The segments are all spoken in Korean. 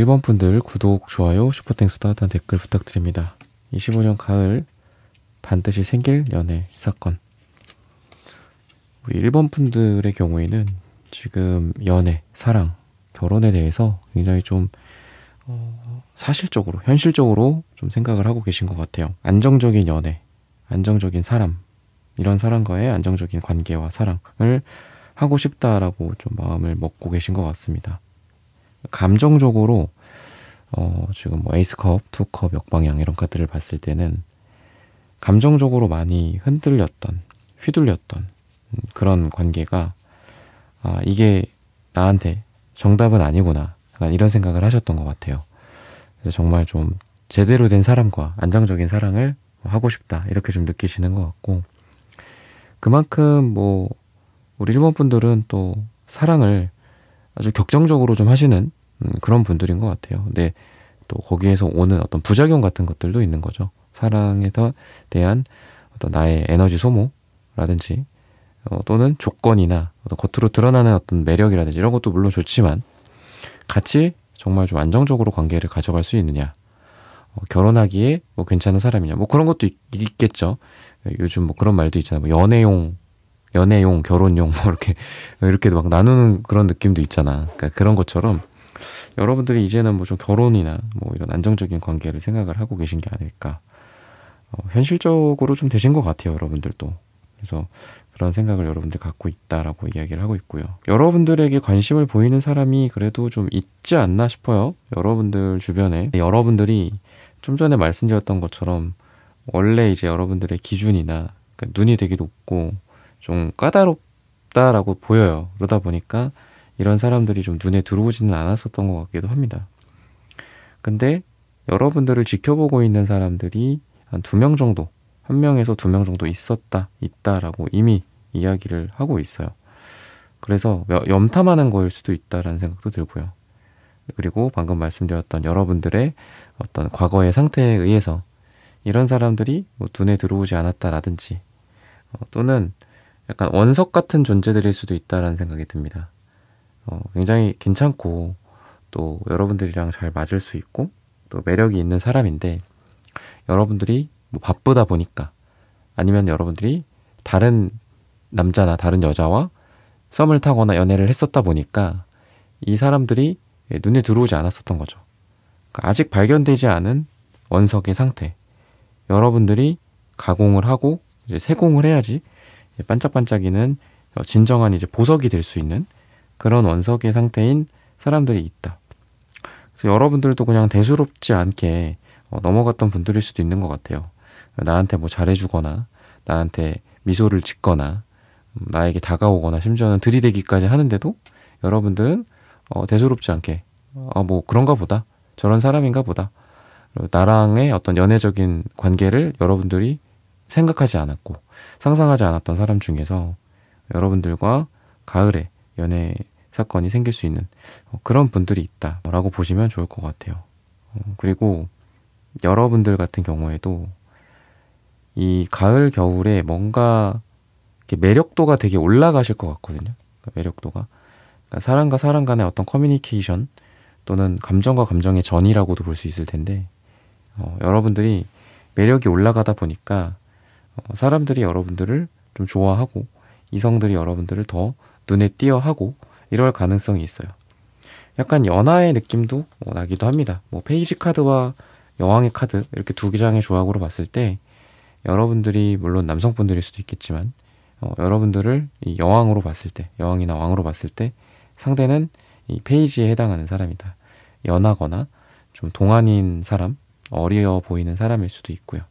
1번 분들 구독, 좋아요, 슈퍼땡스 따뜻한 댓글 부탁드립니다. 25년 가을 반드시 생길 연애 사건. 우리 1번 분들의 경우에는 지금 연애, 사랑, 결혼에 대해서 굉장히 좀 사실적으로, 현실적으로 좀 생각을 하고 계신 것 같아요. 안정적인 연애, 안정적인 사람, 이런 사람과의 안정적인 관계와 사랑을 하고 싶다라고 좀 마음을 먹고 계신 것 같습니다. 감정적으로 지금 뭐 에이스컵, 투컵, 역방향 이런 카드를 봤을 때는 감정적으로 많이 흔들렸던, 휘둘렸던 그런 관계가 이게 나한테 정답은 아니구나, 약간 이런 생각을 하셨던 것 같아요. 그래서 정말 좀 제대로 된 사람과 안정적인 사랑을 하고 싶다, 이렇게 좀 느끼시는 것 같고, 그만큼 뭐 우리 일본 분들은 또 사랑을 아주 격정적으로 좀 하시는 그런 분들인 것 같아요. 근데 또 거기에서 오는 어떤 부작용 같은 것들도 있는 거죠. 사랑에 대한 어떤 나의 에너지 소모라든지 또는 조건이나 어떤 겉으로 드러나는 어떤 매력이라든지 이런 것도 물론 좋지만, 같이 정말 좀 안정적으로 관계를 가져갈 수 있느냐, 결혼하기에 뭐 괜찮은 사람이냐, 뭐 그런 것도 있겠죠. 요즘 뭐 그런 말도 있잖아요. 뭐 연애용, 결혼용, 뭐 이렇게 막 나누는 그런 느낌도 있잖아. 그러니까 그런 것처럼 여러분들이 이제는 뭐 좀 결혼이나 뭐 이런 안정적인 관계를 생각을 하고 계신 게 아닐까. 현실적으로 좀 되신 것 같아요, 여러분들도. 그래서 그런 생각을 여러분들이 갖고 있다라고 이야기를 하고 있고요. 여러분들에게 관심을 보이는 사람이 그래도 좀 있지 않나 싶어요. 여러분들 주변에. 여러분들이 좀 전에 말씀드렸던 것처럼 원래 이제 여러분들의 기준이나 그러니까 눈이 되게 높고 좀 까다롭다라고 보여요. 그러다 보니까 이런 사람들이 좀 눈에 들어오지는 않았었던 것 같기도 합니다. 근데 여러분들을 지켜보고 있는 사람들이 한 2명 정도, 1명에서 2명 정도 있다라고 이미 이야기를 하고 있어요. 그래서 염탐하는 거일 수도 있다라는 생각도 들고요. 그리고 방금 말씀드렸던 여러분들의 어떤 과거의 상태에 의해서 이런 사람들이 뭐 눈에 들어오지 않았다라든지 또는 약간 원석 같은 존재들일 수도 있다라는 생각이 듭니다. 굉장히 괜찮고 또 여러분들이랑 잘 맞을 수 있고 또 매력이 있는 사람인데, 여러분들이 뭐 바쁘다 보니까 아니면 여러분들이 다른 남자나 다른 여자와 썸을 타거나 연애를 했었다 보니까 이 사람들이 눈에 들어오지 않았었던 거죠. 그러니까 아직 발견되지 않은 원석의 상태, 여러분들이 가공을 하고 이제 세공을 해야지 반짝반짝이는 진정한 이제 보석이 될 수 있는 그런 원석의 상태인 사람들이 있다. 그래서 여러분들도 그냥 대수롭지 않게 넘어갔던 분들일 수도 있는 것 같아요. 나한테 뭐 잘해주거나 나한테 미소를 짓거나 나에게 다가오거나 심지어는 들이대기까지 하는데도 여러분들은 대수롭지 않게 뭐 그런가 보다, 저런 사람인가 보다, 나랑의 어떤 연애적인 관계를 여러분들이 생각하지 않았고 상상하지 않았던 사람 중에서 여러분들과 가을에 연애 사건이 생길 수 있는 그런 분들이 있다라고 보시면 좋을 것 같아요. 그리고 여러분들 같은 경우에도 이 가을, 겨울에 뭔가 매력도가 되게 올라가실 것 같거든요. 그러니까 매력도가. 그러니까 사람과 사람 간의 어떤 커뮤니케이션 또는 감정과 감정의 전이라고도 볼 수 있을 텐데, 여러분들이 매력이 올라가다 보니까 사람들이 여러분들을 좀 좋아하고 이성들이 여러분들을 더 눈에 띄어하고 이럴 가능성이 있어요. 약간 연하의 느낌도 나기도 합니다. 뭐 페이지 카드와 여왕의 카드 이렇게 2장의 조합으로 봤을 때 여러분들이 물론 남성분들일 수도 있겠지만 여러분들을 이 여왕으로 봤을 때, 여왕이나 왕으로 봤을 때 상대는 이 페이지에 해당하는 사람이다. 연하거나 좀 동안인 사람, 어려 보이는 사람일 수도 있고요.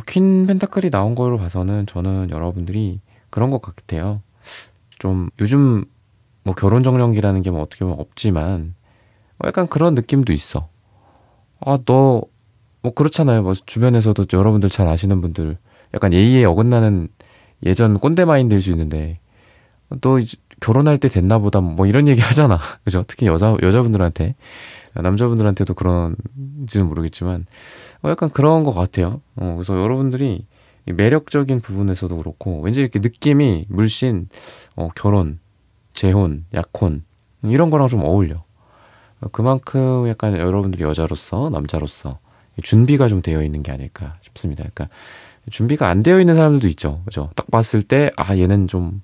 퀸 펜타클이 나온 걸로 봐서는 저는 여러분들이 그런 것 같아요. 좀 요즘 뭐 결혼 정령기라는 게 뭐 어떻게 보면 없지만 약간 그런 느낌도 있어. 너 뭐 그렇잖아요. 뭐 주변에서도 여러분들 잘 아시는 분들 약간 예의에 어긋나는 예전 꼰대 마인드일 수 있는데 너 결혼할 때 됐나 보다 뭐 이런 얘기 하잖아. 그죠? 특히 여자분들한테, 남자분들한테도 그런지는 모르겠지만 약간 그런 것 같아요. 그래서 여러분들이 매력적인 부분에서도 그렇고 왠지 이렇게 느낌이 물씬 결혼, 재혼, 약혼 이런 거랑 좀 어울려. 그만큼 약간 여러분들이 여자로서 남자로서 준비가 좀 되어 있는 게 아닐까 싶습니다. 그러니까 준비가 안 되어 있는 사람들도 있죠. 그죠? 딱 봤을 때 얘는 좀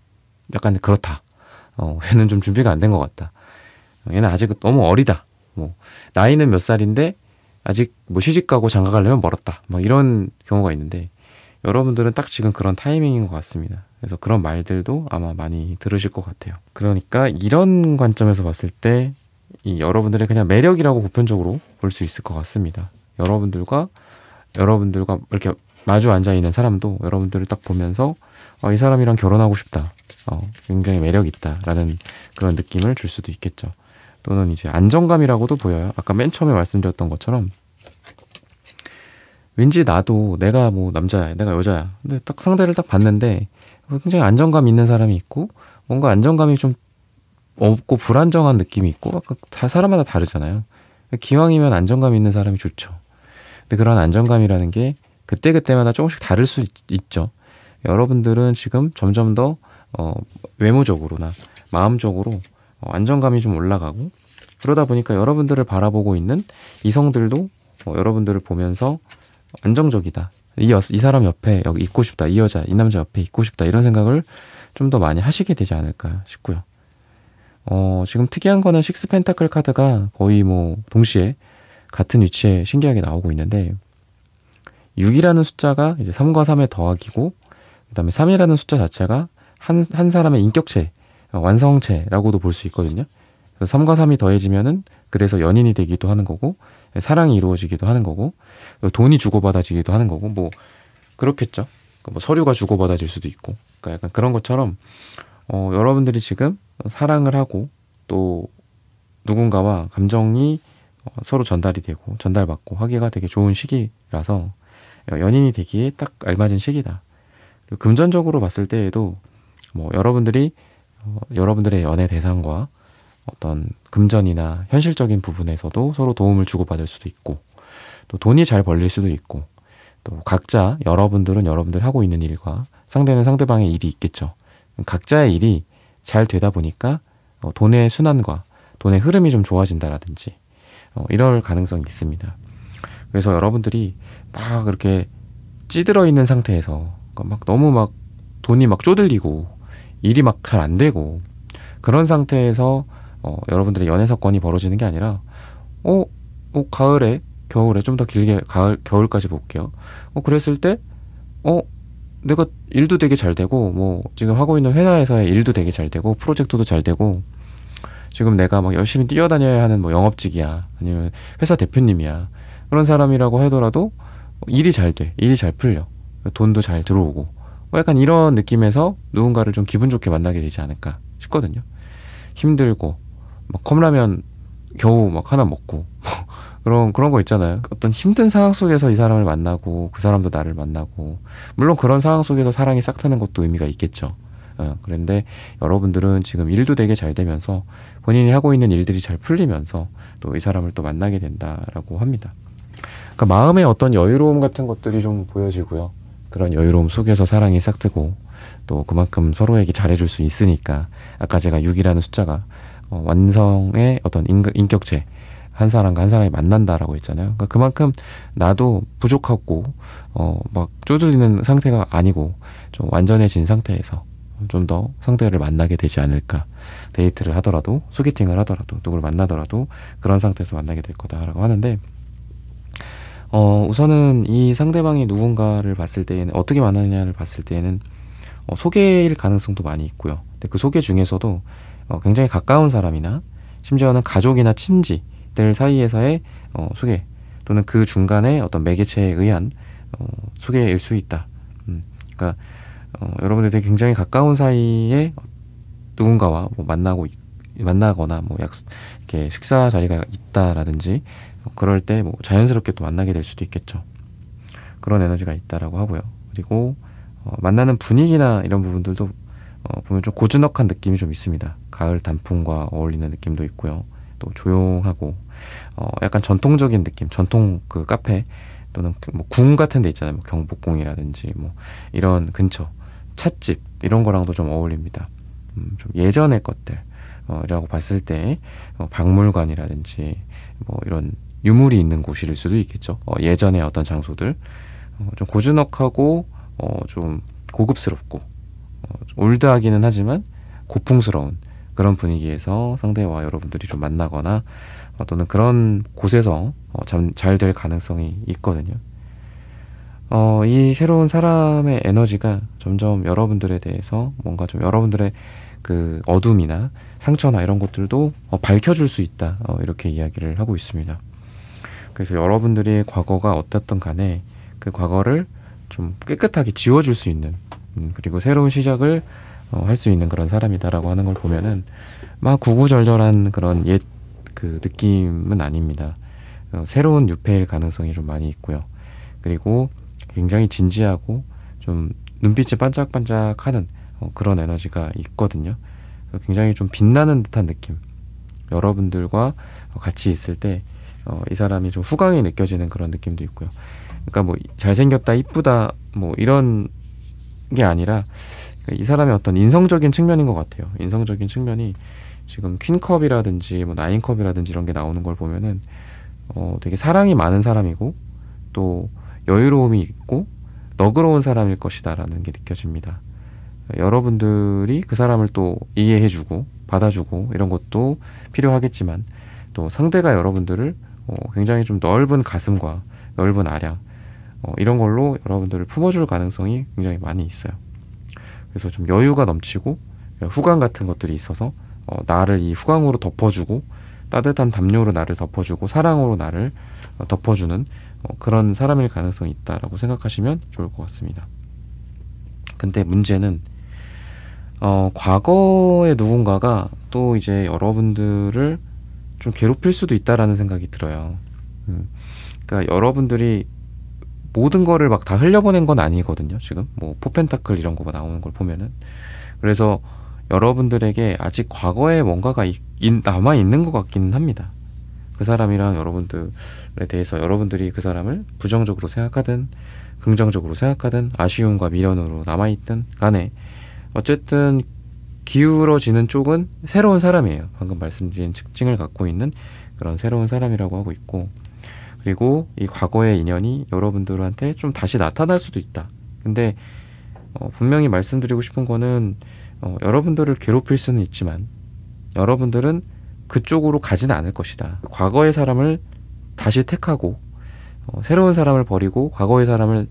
약간 그렇다. 얘는 좀 준비가 안 된 것 같다. 얘는 아직 너무 어리다. 뭐 나이는 몇 살인데 아직 뭐 시집 가고 장가 가려면 멀었다. 뭐 이런 경우가 있는데 여러분들은 딱 지금 그런 타이밍인 것 같습니다. 그래서 그런 말들도 아마 많이 들으실 것 같아요. 그러니까 이런 관점에서 봤을 때 이 여러분들의 그냥 매력이라고 보편적으로 볼 수 있을 것 같습니다. 여러분들과 이렇게 마주 앉아 있는 사람도 여러분들을 딱 보면서 이 사람이랑 결혼하고 싶다. 굉장히 매력 있다라는 그런 느낌을 줄 수도 있겠죠. 또는 이제 안정감이라고도 보여요. 아까 맨 처음에 말씀드렸던 것처럼 왠지 나도 내가 뭐 남자야, 내가 여자야. 근데 딱 상대를 딱 봤는데 굉장히 안정감 있는 사람이 있고 뭔가 안정감이 좀 없고 불안정한 느낌이 있고 다 사람마다 다르잖아요. 기왕이면 안정감 있는 사람이 좋죠. 근데 그런 안정감이라는 게 그때그때마다 조금씩 다를 수 있죠. 여러분들은 지금 점점 더 외모적으로나 마음적으로 안정감이 좀 올라가고 그러다 보니까 여러분들을 바라보고 있는 이성들도 여러분들을 보면서 안정적이다. 이 사람 옆에 여기 있고 싶다. 이 여자, 이 남자 옆에 있고 싶다. 이런 생각을 좀 더 많이 하시게 되지 않을까 싶고요. 지금 특이한 거는 식스 펜타클 카드가 거의 뭐 동시에 같은 위치에 신기하게 나오고 있는데 6이라는 숫자가 이제 3과 3의 더하기고 그다음에 3이라는 숫자 자체가 한 사람의 인격체, 완성체라고도 볼 수 있거든요. 그래서 3과 3이 더해지면은 그래서 연인이 되기도 하는 거고 사랑이 이루어지기도 하는 거고 돈이 주고받아지기도 하는 거고 뭐 그렇겠죠. 뭐 서류가 주고받아질 수도 있고 그러니까 약간 그런 것처럼 여러분들이 지금 사랑을 하고 또 누군가와 감정이 서로 전달이 되고 전달받고 하기가 되게 좋은 시기라서 연인이 되기에 딱 알맞은 시기다. 그리고 금전적으로 봤을 때에도 뭐 여러분들이 여러분들의 연애 대상과 어떤 금전이나 현실적인 부분에서도 서로 도움을 주고받을 수도 있고 또 돈이 잘 벌릴 수도 있고 또 각자 여러분들은 여러분들 하고 있는 일과 상대는 상대방의 일이 있겠죠. 각자의 일이 잘 되다 보니까 돈의 순환과 돈의 흐름이 좀 좋아진다라든지 이럴 가능성이 있습니다. 그래서 여러분들이 막 이렇게 찌들어 있는 상태에서 막 너무 막 돈이 막 쪼들리고 일이 막 잘 안 되고 그런 상태에서 여러분들의 연애 사건이 벌어지는 게 아니라 가을에 겨울에 좀 더 길게 겨울까지 볼게요. 그랬을 때 내가 일도 되게 잘 되고 뭐 지금 하고 있는 회사에서의 일도 되게 잘 되고 프로젝트도 잘 되고 지금 내가 막 열심히 뛰어다녀야 하는 뭐 영업직이야 아니면 회사 대표님이야 그런 사람이라고 하더라도 일이 잘 돼, 일이 잘 풀려, 돈도 잘 들어오고 약간 이런 느낌에서 누군가를 좀 기분 좋게 만나게 되지 않을까 싶거든요. 힘들고 막 컵라면 겨우 막 하나 먹고 그런 거 있잖아요. 어떤 힘든 상황 속에서 이 사람을 만나고 그 사람도 나를 만나고 물론 그런 상황 속에서 사랑이 싹 트는 것도 의미가 있겠죠. 그런데 여러분들은 지금 일도 되게 잘 되면서 본인이 하고 있는 일들이 잘 풀리면서 또 이 사람을 또 만나게 된다라고 합니다. 그러니까 마음의 어떤 여유로움 같은 것들이 좀 보여지고요. 그런 여유로움 속에서 사랑이 싹 트고 또 그만큼 서로에게 잘해줄 수 있으니까 아까 제가 6이라는 숫자가 완성의 어떤 인격체 한 사람과 한 사람이 만난다라고 했잖아요. 그러니까 그만큼 나도 부족하고 막 쪼들리는 상태가 아니고 좀 완전해진 상태에서 좀 더 상대를 만나게 되지 않을까. 데이트를 하더라도 소개팅을 하더라도 누구를 만나더라도 그런 상태에서 만나게 될 거다라고 하는데 우선은 이 상대방이 누군가를 봤을 때에는 어떻게 만나느냐를 봤을 때에는 소개일 가능성도 많이 있고요. 근데 그 소개 중에서도 굉장히 가까운 사람이나 심지어는 가족이나 친지들 사이에서의 소개 또는 그 중간에 어떤 매개체에 의한 소개일 수 있다. 그러니까 여러분들 되게 굉장히 가까운 사이에 누군가와 뭐 만나거나 뭐 이렇게 식사 자리가 있다라든지 그럴 때 뭐 자연스럽게 또 만나게 될 수도 있겠죠. 그런 에너지가 있다라고 하고요. 그리고 만나는 분위기나 이런 부분들도 보면 좀 고즈넉한 느낌이 좀 있습니다. 가을 단풍과 어울리는 느낌도 있고요. 또 조용하고 약간 전통적인 느낌, 전통 그 카페 또는 뭐 궁 같은 데 있잖아요. 뭐 경복궁이라든지 뭐 이런 근처 찻집 이런 거랑도 좀 어울립니다. 좀 예전의 것들 이라고 봤을 때 박물관이라든지 뭐 이런 유물이 있는 곳일 수도 있겠죠. 예전의 어떤 장소들, 좀 고즈넉하고 좀 고급스럽고 좀 올드하기는 하지만 고풍스러운 그런 분위기에서 상대와 여러분들이 좀 만나거나 또는 그런 곳에서 잘 될 가능성이 있거든요. 이 새로운 사람의 에너지가 점점 여러분들에 대해서 뭔가 좀 여러분들의 그 어둠이나 상처나 이런 것들도 밝혀줄 수 있다, 이렇게 이야기를 하고 있습니다. 그래서 여러분들의 과거가 어떻든 간에 그 과거를 좀 깨끗하게 지워줄 수 있는, 그리고 새로운 시작을 할 수 있는 그런 사람이다라고 하는 걸 보면은 막 구구절절한 그런 옛 그 느낌은 아닙니다. 새로운 뉴페일 가능성이 좀 많이 있고요. 그리고 굉장히 진지하고 좀 눈빛이 반짝반짝하는 그런 에너지가 있거든요. 굉장히 좀 빛나는 듯한 느낌. 여러분들과 같이 있을 때 이 사람이 좀 후광이 느껴지는 그런 느낌도 있고요. 그러니까 뭐 잘생겼다, 이쁘다 뭐 이런 게 아니라 이 사람의 어떤 인성적인 측면인 것 같아요. 인성적인 측면이 지금 퀸컵이라든지 뭐 나인컵이라든지 이런 게 나오는 걸 보면은 되게 사랑이 많은 사람이고 또 여유로움이 있고 너그러운 사람일 것이다라는 게 느껴집니다. 여러분들이 그 사람을 또 이해해주고 받아주고 이런 것도 필요하겠지만 또 상대가 여러분들을 굉장히 좀 넓은 가슴과 넓은 아량 이런 걸로 여러분들을 품어줄 가능성이 굉장히 많이 있어요. 그래서 좀 여유가 넘치고 후광 같은 것들이 있어서 나를 이 후광으로 덮어주고 따뜻한 담요로 나를 덮어주고 사랑으로 나를 덮어주는 그런 사람일 가능성이 있다라고 생각하시면 좋을 것 같습니다. 근데 문제는 과거의 누군가가 또 이제 여러분들을 좀 괴롭힐 수도 있다라는 생각이 들어요. 그러니까 여러분들이 모든 거를 막 다 흘려보낸 건 아니거든요. 지금 뭐 포펜타클 이런 거 나오는 걸 보면은. 그래서 여러분들에게 아직 과거에 뭔가가 남아있는 것 같기는 합니다. 그 사람이랑 여러분들에 대해서 여러분들이 그 사람을 부정적으로 생각하든 긍정적으로 생각하든 아쉬움과 미련으로 남아있든 간에 어쨌든 기울어지는 쪽은 새로운 사람이에요. 방금 말씀드린 특징을 갖고 있는 그런 새로운 사람이라고 하고 있고, 그리고 이 과거의 인연이 여러분들한테 좀 다시 나타날 수도 있다. 근데 분명히 말씀드리고 싶은 거는 여러분들을 괴롭힐 수는 있지만 여러분들은 그쪽으로 가지는 않을 것이다. 과거의 사람을 다시 택하고 새로운 사람을 버리고 과거의 사람을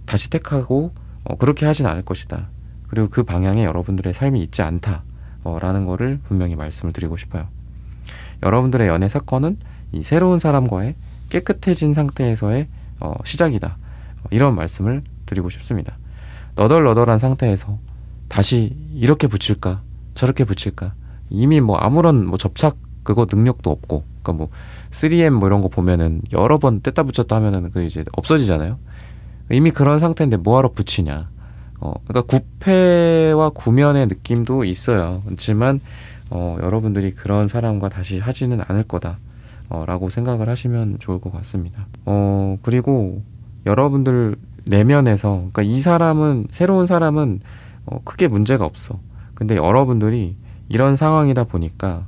다시 택하고 그렇게 하진 않을 것이다. 그리고 그 방향에 여러분들의 삶이 있지 않다 라는 거를 분명히 말씀을 드리고 싶어요. 여러분들의 연애 사건은 이 새로운 사람과의 깨끗해진 상태에서의 시작이다. 이런 말씀을 드리고 싶습니다. 너덜너덜한 상태에서 다시 이렇게 붙일까 저렇게 붙일까, 이미 뭐 아무런 뭐 접착 그거 능력도 없고, 그러니까 뭐 3M 뭐 이런 거 보면은 여러 번 뗐다 붙였다 하면은 그 이제 없어지잖아요. 이미 그런 상태인데 뭐하러 붙이냐. 그러니까 구패와 구면의 느낌도 있어요. 그렇지만 여러분들이 그런 사람과 다시 하지는 않을 거다 라고 생각을 하시면 좋을 것 같습니다. 그리고 여러분들 내면에서, 그러니까 이 사람은, 새로운 사람은 크게 문제가 없어. 근데 여러분들이 이런 상황이다 보니까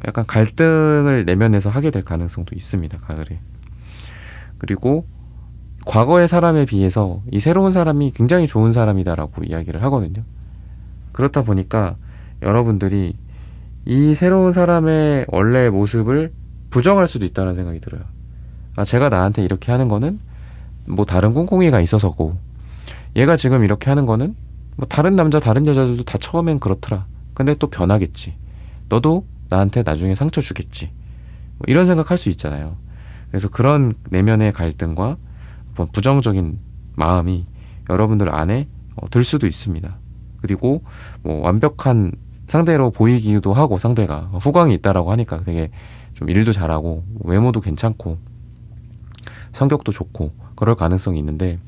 약간 갈등을 내면에서 하게 될 가능성도 있습니다. 가을에. 그리고 과거의 사람에 비해서 이 새로운 사람이 굉장히 좋은 사람이다라고 이야기를 하거든요. 그렇다 보니까 여러분들이 이 새로운 사람의 원래의 모습을 부정할 수도 있다는 생각이 들어요. 제가 나한테 이렇게 하는 거는 뭐 다른 꿍꿍이가 있어서고, 얘가 지금 이렇게 하는 거는 뭐 다른 남자 다른 여자들도 다 처음엔 그렇더라. 근데 또 변하겠지. 너도 나한테 나중에 상처 주겠지. 뭐 이런 생각할 수 있잖아요. 그래서 그런 내면의 갈등과 부정적인 마음이 여러분들 안에 들 수도 있습니다. 그리고 뭐 완벽한 상대로 보이기도 하고, 상대가 후광이 있다라고 하니까 되게 좀 일도 잘하고 외모도 괜찮고 성격도 좋고 그럴 가능성이 있는데,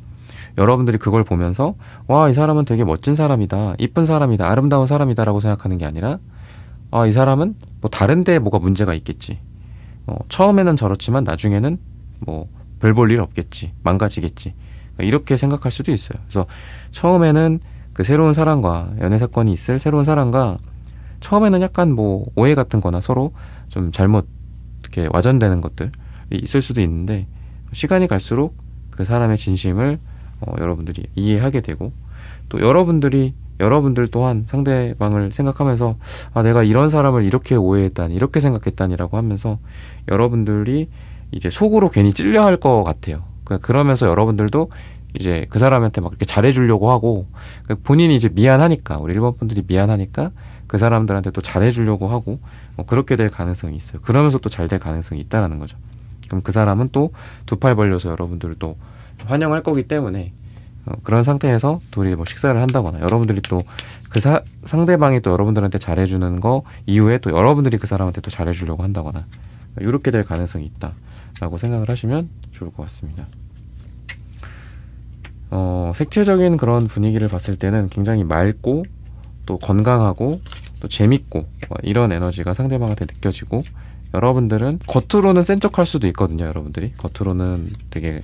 여러분들이 그걸 보면서 와, 이 사람은 되게 멋진 사람이다, 이쁜 사람이다, 아름다운 사람이다 라고 생각하는 게 아니라, 이 사람은 뭐 다른 데에 뭐가 문제가 있겠지, 처음에는 저렇지만 나중에는 뭐 별 볼 일 없겠지, 망가지겠지, 이렇게 생각할 수도 있어요. 그래서 처음에는 그 새로운 사람과 연애 사건이 있을 새로운 사람과 처음에는 약간 뭐 오해 같은 거나 서로 좀 잘못 이렇게 와전되는 것들이 있을 수도 있는데, 시간이 갈수록 그 사람의 진심을 여러분들이 이해하게 되고, 또 여러분들 또한 상대방을 생각하면서 내가 이런 사람을 이렇게 오해했다니, 이렇게 생각했다니라고 하면서 여러분들이 이제 속으로 괜히 찔려 할 것 같아요. 그러면서 여러분들도 이제 그 사람한테 막 이렇게 잘해주려고 하고, 본인이 이제 미안하니까, 우리 일본 분들이 미안하니까 그 사람들한테 또 잘해주려고 하고, 그렇게 될 가능성이 있어요. 그러면서 또 잘 될 가능성이 있다라는 거죠. 그럼 그 사람은 또 두 팔 벌려서 여러분들을 또 환영할 거기 때문에, 그런 상태에서 둘이 뭐 식사를 한다거나, 여러분들이 또 그 상대방이 또 여러분들한테 잘해주는 거 이후에 또 여러분들이 그 사람한테 또 잘해주려고 한다거나, 이렇게 될 가능성이 있다라고 생각을 하시면 좋을 것 같습니다. 색채적인 그런 분위기를 봤을 때는 굉장히 맑고 또 건강하고 또 재밌고 이런 에너지가 상대방한테 느껴지고, 여러분들은 겉으로는 센 척할 수도 있거든요. 여러분들이 겉으로는 되게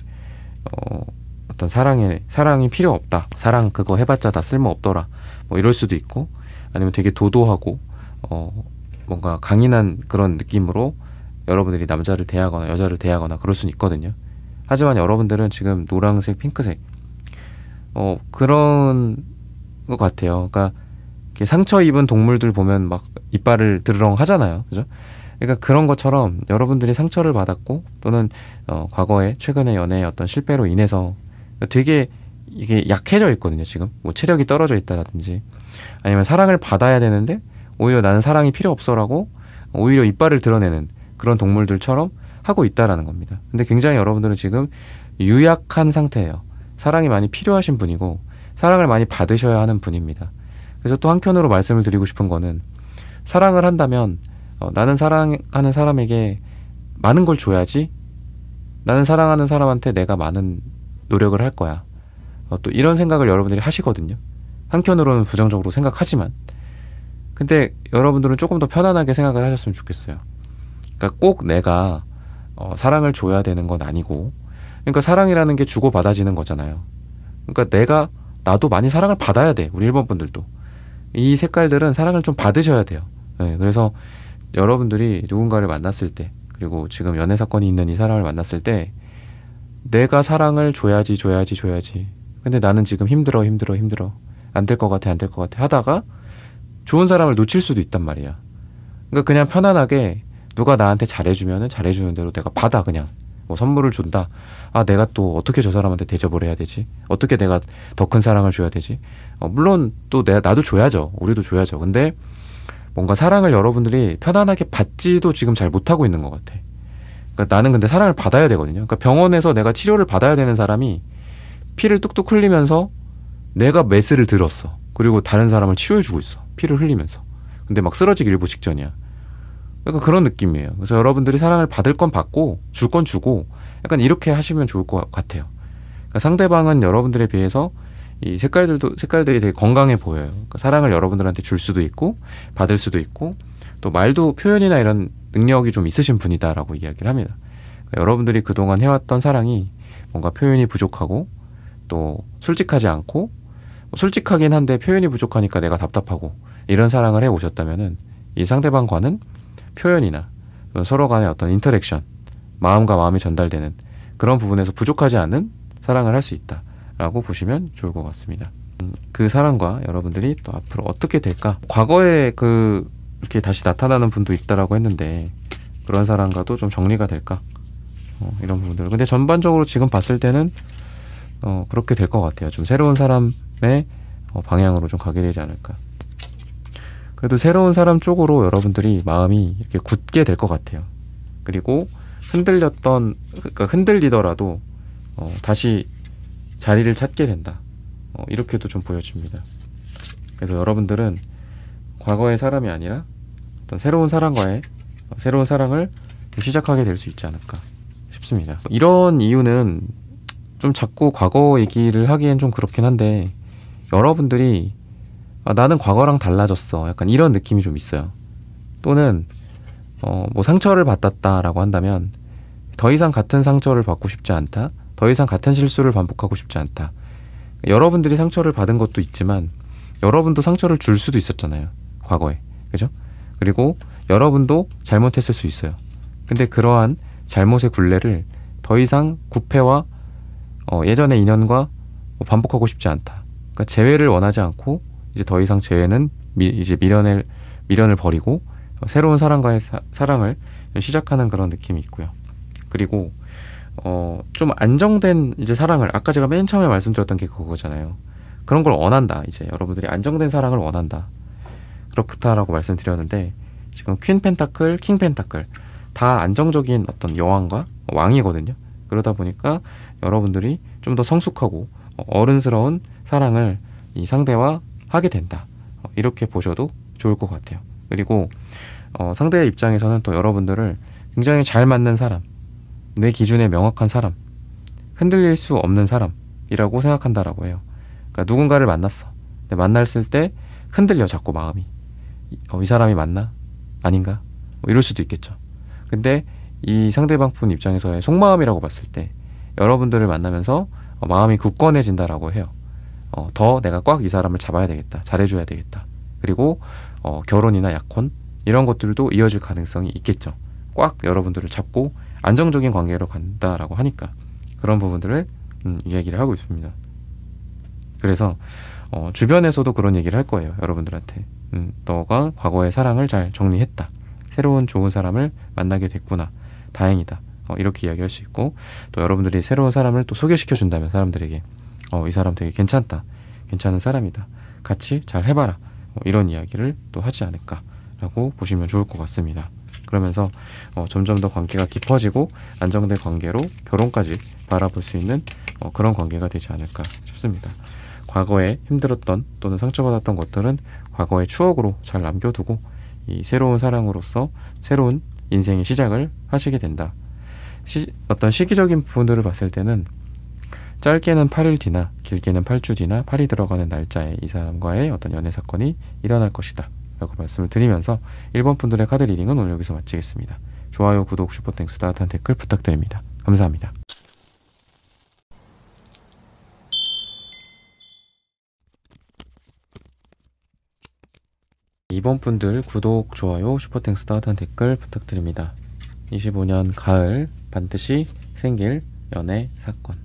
어떤 사랑이 필요 없다, 사랑 그거 해봤자 다 쓸모 없더라, 뭐 이럴 수도 있고, 아니면 되게 도도하고 뭔가 강인한 그런 느낌으로 여러분들이 남자를 대하거나 여자를 대하거나 그럴 수는 있거든요. 하지만 여러분들은 지금 노란색, 핑크색 그런 것 같아요. 그러니까 상처 입은 동물들 보면 막 이빨을 드르렁 하잖아요. 그죠? 그러니까 그런 것처럼 여러분들이 상처를 받았고, 또는 과거에 최근에 연애의 어떤 실패로 인해서 되게 이게 약해져 있거든요. 지금 뭐 체력이 떨어져 있다라든지, 아니면 사랑을 받아야 되는데 오히려 나는 사랑이 필요 없어라고 오히려 이빨을 드러내는 그런 동물들처럼 하고 있다라는 겁니다. 근데 굉장히 여러분들은 지금 유약한 상태예요. 사랑이 많이 필요하신 분이고 사랑을 많이 받으셔야 하는 분입니다. 그래서 또 한편으로 말씀을 드리고 싶은 거는, 사랑을 한다면 나는 사랑하는 사람에게 많은 걸 줘야지, 나는 사랑하는 사람한테 내가 많은 노력을 할 거야, 또 이런 생각을 여러분들이 하시거든요. 한편으로는 부정적으로 생각하지만, 근데 여러분들은 조금 더 편안하게 생각을 하셨으면 좋겠어요. 그러니까 꼭 내가 사랑을 줘야 되는 건 아니고, 그러니까 사랑이라는 게 주고받아지는 거잖아요. 그러니까 나도 많이 사랑을 받아야 돼. 우리 일본 분들도 이 색깔들은 사랑을 좀 받으셔야 돼요. 네, 그래서 여러분들이 누군가를 만났을 때, 그리고 지금 연애 사건이 있는 이 사람을 만났을 때, 내가 사랑을 줘야지 근데 나는 지금 힘들어 안 될 것 같아 하다가 좋은 사람을 놓칠 수도 있단 말이야. 그러니까 그냥 편안하게 누가 나한테 잘해주면은 잘해주는 대로 내가 받아. 그냥 뭐 선물을 준다, 내가 또 어떻게 저 사람한테 대접을 해야 되지, 어떻게 내가 더 큰 사랑을 줘야 되지, 물론 또 나도 줘야죠. 우리도 줘야죠. 근데 뭔가 사랑을 여러분들이 편안하게 받지도 지금 잘 못하고 있는 것 같아. 그러니까 나는 근데 사랑을 받아야 되거든요. 그러니까 병원에서 내가 치료를 받아야 되는 사람이 피를 뚝뚝 흘리면서 내가 메스를 들었어. 그리고 다른 사람을 치료해주고 있어, 피를 흘리면서. 근데 막 쓰러지기 일보 직전이야. 약간 그런 느낌이에요. 그래서 여러분들이 사랑을 받을 건 받고 줄 건 주고, 약간 이렇게 하시면 좋을 것 같아요. 그러니까 상대방은 여러분들에 비해서 이 색깔들이 되게 건강해 보여요. 그러니까 사랑을 여러분들한테 줄 수도 있고 받을 수도 있고, 또 말도 표현이나 이런 능력이 좀 있으신 분이다라고 이야기를 합니다. 그러니까 여러분들이 그동안 해왔던 사랑이 뭔가 표현이 부족하고 또 솔직하지 않고, 솔직하긴 한데 표현이 부족하니까 내가 답답하고, 이런 사랑을 해 오셨다면은 이 상대방과는 표현이나 서로 간의 어떤 인터랙션, 마음과 마음이 전달되는 그런 부분에서 부족하지 않은 사랑을 할 수 있다라고 보시면 좋을 것 같습니다. 그 사랑과 여러분들이 또 앞으로 어떻게 될까? 과거에 이렇게 다시 나타나는 분도 있다라고 했는데, 그런 사랑과도 좀 정리가 될까? 이런 부분들. 근데 전반적으로 지금 봤을 때는 그렇게 될 것 같아요. 좀 새로운 사람의 방향으로 좀 가게 되지 않을까. 그래도 새로운 사람 쪽으로 여러분들이 마음이 이렇게 굳게 될 것 같아요. 그리고 그러니까 흔들리더라도 다시 자리를 찾게 된다, 이렇게도 좀 보여집니다. 그래서 여러분들은 과거의 사람이 아니라 어떤 새로운 사람과의 새로운 사랑을 시작하게 될 수 있지 않을까 싶습니다. 이런 이유는 좀 자꾸 과거 얘기를 하기엔 좀 그렇긴 한데, 여러분들이 나는 과거랑 달라졌어, 약간 이런 느낌이 좀 있어요. 또는 뭐 상처를 받았다라고 한다면 더 이상 같은 상처를 받고 싶지 않다, 더 이상 같은 실수를 반복하고 싶지 않다. 여러분들이 상처를 받은 것도 있지만 여러분도 상처를 줄 수도 있었잖아요, 과거에. 그죠? 그리고 여러분도 잘못했을 수 있어요. 근데 그러한 잘못의 굴레를 더 이상 구패와 예전의 인연과 반복하고 싶지 않다. 그러니까 재회를 원하지 않고 이제 더 이상 재회는 이제 미련을 버리고 새로운 사람과의 사랑을 시작하는 그런 느낌이 있고요. 그리고 좀 안정된 이제 사랑을, 아까 제가 맨 처음에 말씀드렸던 게 그거잖아요. 그런 걸 원한다. 이제 여러분들이 안정된 사랑을 원한다. 그렇다라고 말씀드렸는데, 지금 퀸 펜타클, 킹 펜타클 다 안정적인 어떤 여왕과 왕이거든요. 그러다 보니까 여러분들이 좀 더 성숙하고 어른스러운 사랑을 이 상대와 하게 된다. 이렇게 보셔도 좋을 것 같아요. 그리고 상대의 입장에서는 또 여러분들을 굉장히 잘 맞는 사람, 내 기준에 명확한 사람, 흔들릴 수 없는 사람이라고 생각한다라고 해요. 그러니까 누군가를 만났어. 근데 만났을 때 흔들려 자꾸 마음이. 이 사람이 맞나? 아닌가? 뭐 이럴 수도 있겠죠. 근데 이 상대방 분 입장에서의 속마음이라고 봤을 때 여러분들을 만나면서 마음이 굳건해진다라고 해요. 더 내가 꽉 이 사람을 잡아야 되겠다. 잘해줘야 되겠다. 그리고 결혼이나 약혼 이런 것들도 이어질 가능성이 있겠죠. 꽉 여러분들을 잡고 안정적인 관계로 간다라고 하니까 그런 부분들을 이야기를 하고 있습니다. 그래서 주변에서도 그런 얘기를 할 거예요. 여러분들한테. 너가 과거의 사랑을 잘 정리했다. 새로운 좋은 사람을 만나게 됐구나. 다행이다. 이렇게 이야기할 수 있고, 또 여러분들이 새로운 사람을 또 소개시켜 준다면 사람들에게 이 사람 되게 괜찮다. 괜찮은 사람이다. 같이 잘 해봐라. 이런 이야기를 또 하지 않을까라고 보시면 좋을 것 같습니다. 그러면서 점점 더 관계가 깊어지고 안정된 관계로 결혼까지 바라볼 수 있는 그런 관계가 되지 않을까 싶습니다. 과거에 힘들었던 또는 상처받았던 것들은 과거의 추억으로 잘 남겨두고 이 새로운 사랑으로서 새로운 인생의 시작을 하시게 된다. 어떤 시기적인 부분들을 봤을 때는 짧게는 8일 뒤나 길게는 8주 뒤나 8이 들어가는 날짜에 이 사람과의 어떤 연애 사건이 일어날 것이다 라고 말씀을 드리면서 1번 분들의 카드 리딩은 오늘 여기서 마치겠습니다. 좋아요, 구독, 슈퍼땡스, 따뜻한 댓글 부탁드립니다. 감사합니다. 이번 분들 구독, 좋아요, 슈퍼땡스, 따뜻한 댓글 부탁드립니다. 25년 가을 반드시 생길 연애 사건.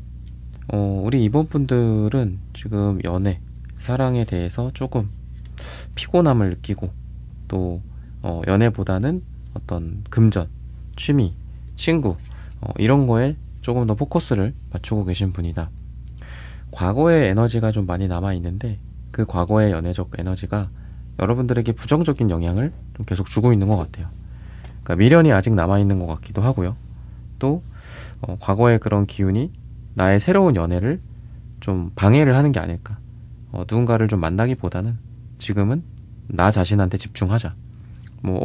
우리 이번 분들은 지금 연애, 사랑에 대해서 조금 피곤함을 느끼고 또 연애보다는 어떤 금전, 취미, 친구 이런 거에 조금 더 포커스를 맞추고 계신 분이다. 과거의 에너지가 좀 많이 남아있는데 그 과거의 연애적 에너지가 여러분들에게 부정적인 영향을 좀 계속 주고 있는 것 같아요. 그러니까 미련이 아직 남아있는 것 같기도 하고요. 또 과거의 그런 기운이 나의 새로운 연애를 좀 방해를 하는 게 아닐까. 누군가를 좀 만나기보다는 지금은 나 자신한테 집중하자.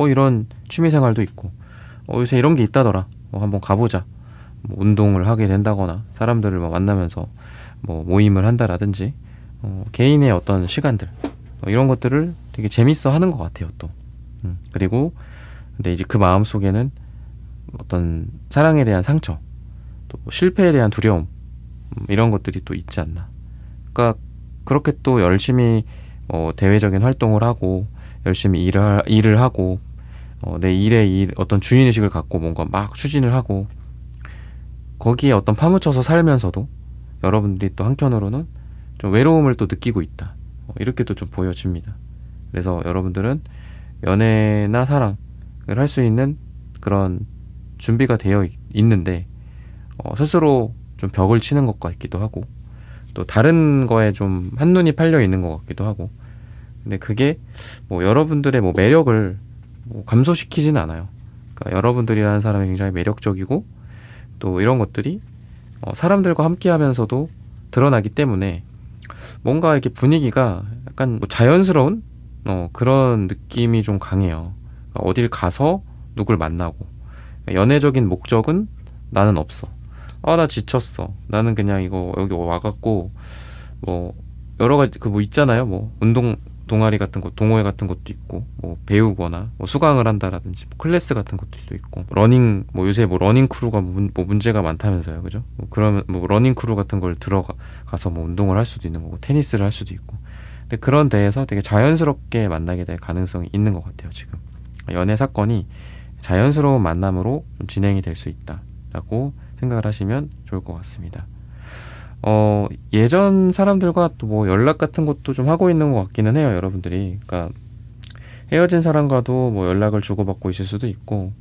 이런 취미생활도 있고 요새 이런 게 있다더라. 한번 가보자. 운동을 하게 된다거나 사람들을 만나면서 모임을 한다라든지 개인의 어떤 시간들 이런 것들을 되게 재밌어 하는 것 같아요. 또 그리고 근데 이제 그 마음 속에는 어떤 사랑에 대한 상처, 또 실패에 대한 두려움 이런 것들이 또 있지 않나. 그러니까 그렇게 또 열심히 대외적인 활동을 하고 열심히 일을 하고 내 일에 어떤 주인의식을 갖고 뭔가 막 추진을 하고 거기에 어떤 파묻혀서 살면서도 여러분들이 또 한편으로는 좀 외로움을 또 느끼고 있다. 이렇게 또 좀 보여집니다. 그래서 여러분들은 연애나 사랑을 할 수 있는 그런 준비가 되어 있는데 스스로 좀 벽을 치는 것 같기도 하고 또 다른 거에 좀 한눈이 팔려 있는 것 같기도 하고 근데 그게 여러분들의 매력을 감소시키지는 않아요. 그러니까 여러분들이라는 사람이 굉장히 매력적이고 또 이런 것들이 사람들과 함께 하면서도 드러나기 때문에 뭔가 이렇게 분위기가 약간 자연스러운 그런 느낌이 좀 강해요. 그러니까 어딜 가서 누굴 만나고 연애적인 목적은 나는 없어. 나 지쳤어. 나는 그냥 이거 여기 와갖고 여러 가지 있잖아요. 운동 동아리 같은 것, 동호회 같은 것도 있고 배우거나 수강을 한다라든지 클래스 같은 것들도 있고 러닝 요새 러닝 크루가 문제가 많다면서요, 그죠? 그러면 러닝 크루 같은 걸 들어가서 운동을 할 수도 있는 거고 테니스를 할 수도 있고 근데 그런 데에서 되게 자연스럽게 만나게 될 가능성이 있는 것 같아요. 지금 연애 사건이 자연스러운 만남으로 좀 진행이 될 수 있다라고 생각을 하시면 좋을 것 같습니다. 예전 사람들과 또 뭐 연락 같은 것도 좀 하고 있는 것 같기는 해요, 여러분들이. 그러니까 헤어진 사람과도 뭐 연락을 주고받고 있을 수도 있고,